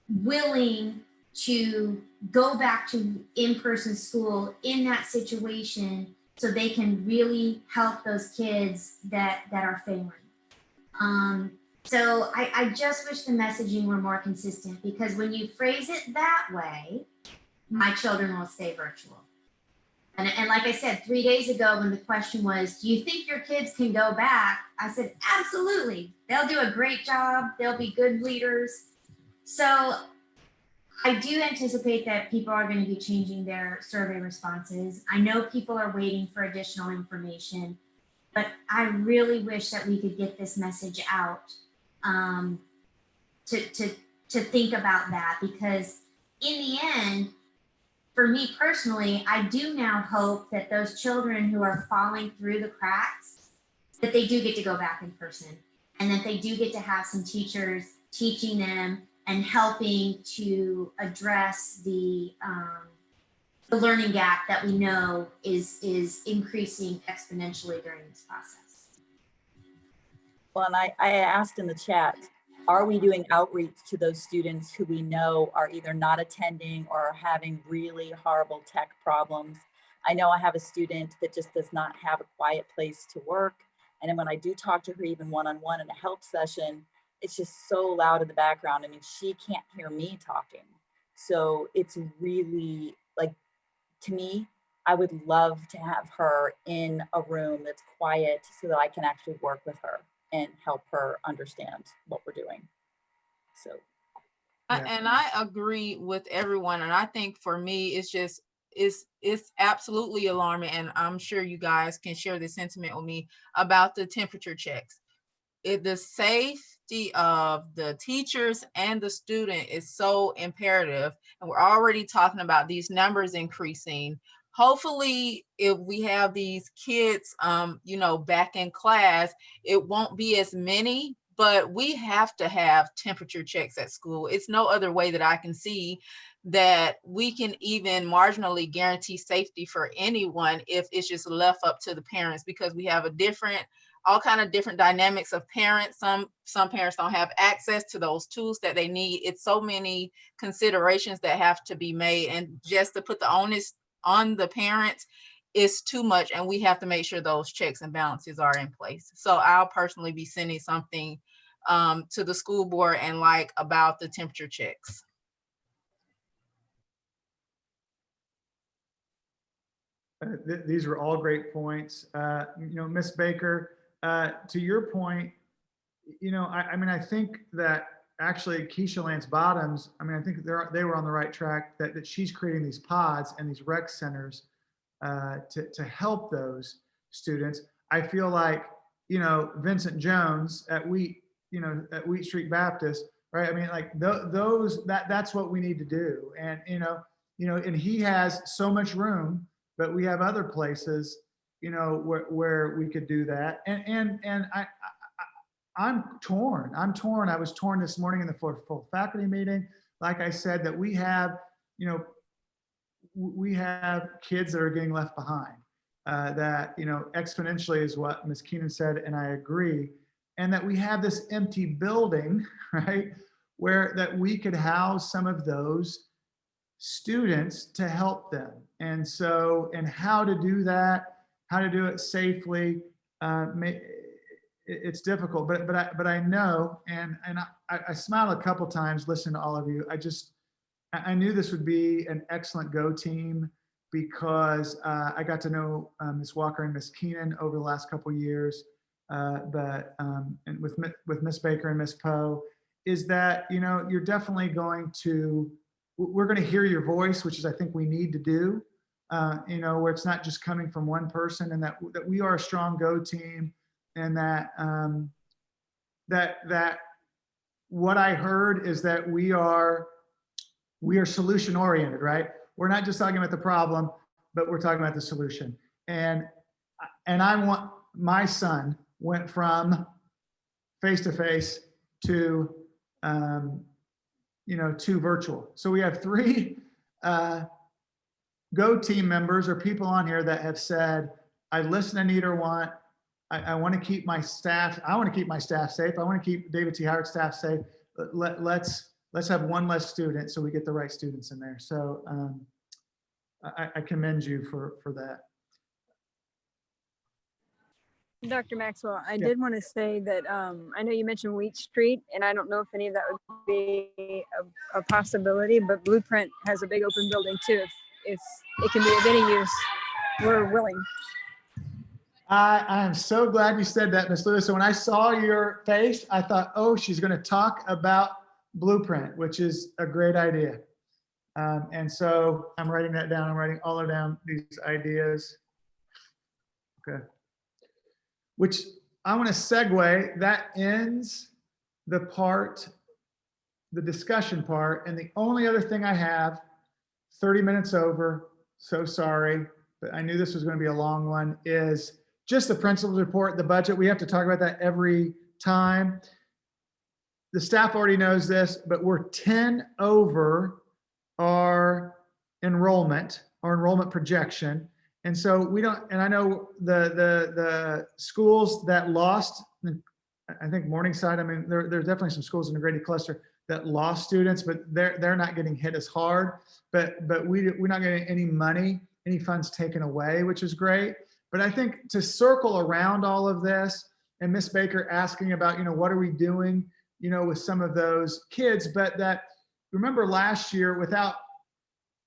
willing to go back to in-person school in that situation so they can really help those kids that are failing. So I just wish the messaging were more consistent, because when you phrase it that way, my children will stay virtual. And like I said, 3 days ago, when the question was, do you think your kids can go back? I said, absolutely. They'll do a great job. They'll be good leaders. So I do anticipate that people are going to be changing their survey responses. I know people are waiting for additional information, but I really wish that we could get this message out to think about that, because in the end, for me personally, I do now hope that those children who are falling through the cracks, that they do get to go back in person. and that they do get to have some teachers teaching them and helping to address the learning gap that we know is increasing exponentially during this process. Well, and I asked in the chat, are we doing outreach to those students who we know are either not attending or are having really horrible tech problems? I know I have a student that just does not have a quiet place to work. And then when I do talk to her, even one-on-one in a help session, it's just so loud in the background. I mean, she can't hear me talking. So it's really like, to me, I would love to have her in a room that's quiet so that I can actually work with her and help her understand what we're doing. So. And I agree with everyone. And I think for me, it's just, it's absolutely alarming. And I'm sure you guys can share this sentiment with me about the temperature checks. The safety of the teachers and the student is so imperative. And we're already talking about these numbers increasing. Hopefully, if we have these kids, you know, back in class, it won't be as many, but we have to have temperature checks at school. It's no other way that I can see that we can even marginally guarantee safety for anyone if it's just left up to the parents, because we have all kind of different dynamics of parents. Some parents don't have access to those tools that they need. It's so many considerations that have to be made, and just to put the onus on the parents is too much, and we have to make sure those checks and balances are in place. So I'll personally be sending something to the school board and about the temperature checks. These are all great points. You know, Ms. Baker, to your point, you know, I mean, I think that actually Keisha Lance Bottoms, I mean, I think they were on the right track, that she's creating these pods and these rec centers to help those students. I feel like, you know, Vincent Jones at Wheat Street Baptist, right? I mean, like that's what we need to do. And, you know, and he has so much room, but we have other places, you know, where we could do that. And I'm torn. I was torn this morning in the full faculty meeting. Like I said, that we have, you know, we have kids that are getting left behind. That, you know, exponentially is what Ms. Keenan said, and I agree. And that we have this empty building, right, where that we could house some of those students to help them. And so, and how to do that, how to do it safely, it's difficult, but I know, and I smiled a couple times listening to all of you. I knew this would be an excellent Go team, because I got to know Ms. Walker and Ms. Keenan over the last couple of years, but and with Ms. Baker and Ms. Poe, is that, you know, you're definitely we're going to hear your voice, which is I think we need to do, you know, where it's not just coming from one person, and that we are a strong Go team, and that that what I heard is that we are solution oriented, right? We're not just talking about the problem, but we're talking about the solution. And my son went from face-to-face to, you know, to virtual. So we have 3 Go team members or people on here that have said, I listen to need or want. I want to keep my staff. I want to keep my staff safe. I want to keep David T. Howard staff safe. Let's have one less student so we get the right students in there. So I commend you for that. Dr. Maxwell, I Yeah. did want to say that I know you mentioned Wheat Street, and I don't know if any of that would be a possibility, but Blueprint has a big open building too. If it can be of any use, we're willing. I am so glad you said that, Ms. Lewis. So when I saw your face, I thought, oh, she's going to talk about Blueprint, which is a great idea. And so I'm writing that down. I'm writing all of down these ideas. Okay. Which I want to segue. That ends the discussion part. And the only other thing I have, 30 minutes over, so sorry, but I knew this was going to be a long one, is just the principal's report, the budget. We have to talk about that every time. The staff already knows this, but we're 10 over our enrollment projection. And so we don't, and I know the schools that lost, I think Morningside, I mean, there's definitely some schools in the Grady cluster that lost students, but they're not getting hit as hard. But we're not getting any money, any funds taken away, which is great. But I think to circle around all of this, and Miss Baker asking about, what are we doing, with some of those kids, but that, remember last year, without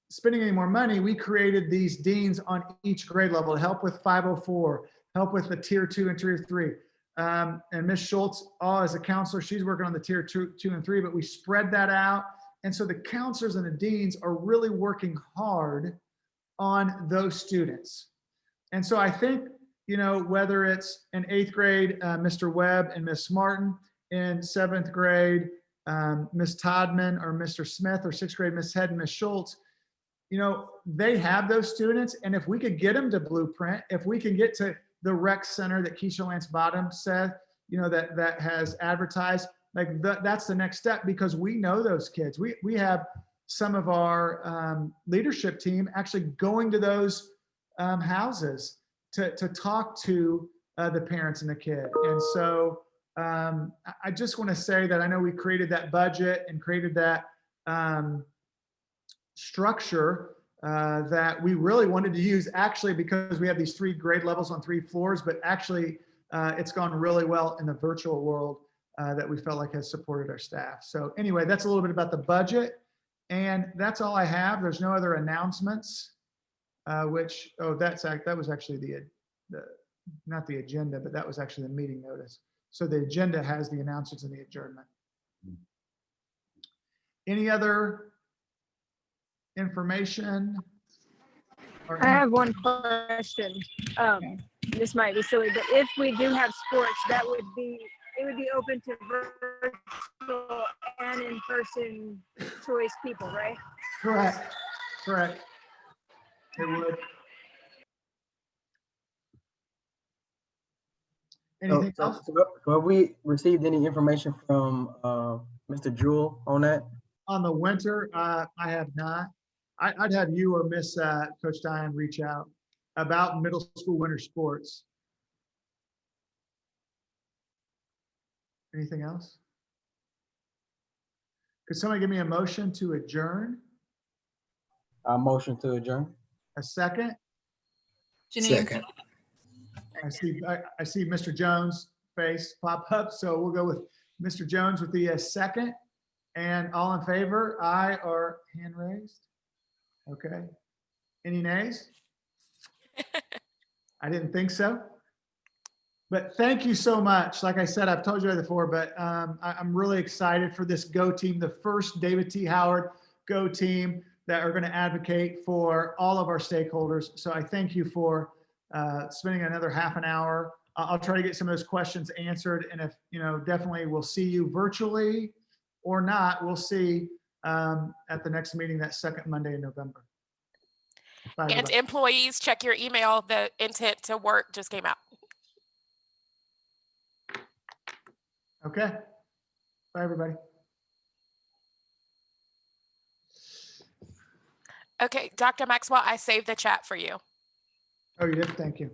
spending any more money, we created these deans on each grade level to help with 504, help with the tier 2 and tier 3. And Ms. Schultz, as a counselor, she's working on the tier 2 and 3, but we spread that out. And so the counselors and the deans are really working hard on those students. And so I think, whether it's in 8th grade, Mr. Webb and Miss Martin, in 7th grade, Miss Todman or Mr. Smith, or 6th grade, Miss Head and Miss Schultz, they have those students. And if we could get them to Blueprint, if we can get to the rec center that Keisha Lance Bottom said, that has advertised, like that's the next step, because we know those kids. We have some of our leadership team actually going to those houses to talk to the parents and the kid. And so I just want to say that I know we created that budget and created that structure that we really wanted to use, actually, because we have these 3 grade levels on 3 floors, but actually it's gone really well in the virtual world that we felt like has supported our staff. So anyway, that's a little bit about the budget, and that's all I have. There's no other announcements, that was actually the not the agenda, but that was actually the meeting notice. So the agenda has the announcements and the adjournment. Any other information? I have one question. This might be silly, but if we do have sports, it would be open to virtual and in-person choice people, right? Correct. It would. Anything else? So have we received any information from Mr. Jewell on that? On the winter, I have not. I'd have you or Miss Coach Diane reach out about middle school winter sports. Anything else? Could somebody give me a motion to adjourn? A motion to adjourn. A second? Second. I see Mr. Jones' face pop up, so we'll go with Mr. Jones with the second. And all in favor, aye or hand raised? Okay. Any nays? I didn't think so. But thank you so much. Like I said, I've told you before, but I'm really excited for this GO team, the first David T. Howard GO team that are going to advocate for all of our stakeholders. So I thank you for spending another half an hour. I'll try to get some of those questions answered. And if, definitely we'll see you virtually or not, we'll see at the next meeting, that second Monday in November. Bye, And everybody. employees, check your email. The intent to work just came out. Okay. Bye, everybody. Okay, Dr. Maxwell, I saved the chat for you. Oh, you did? Thank you.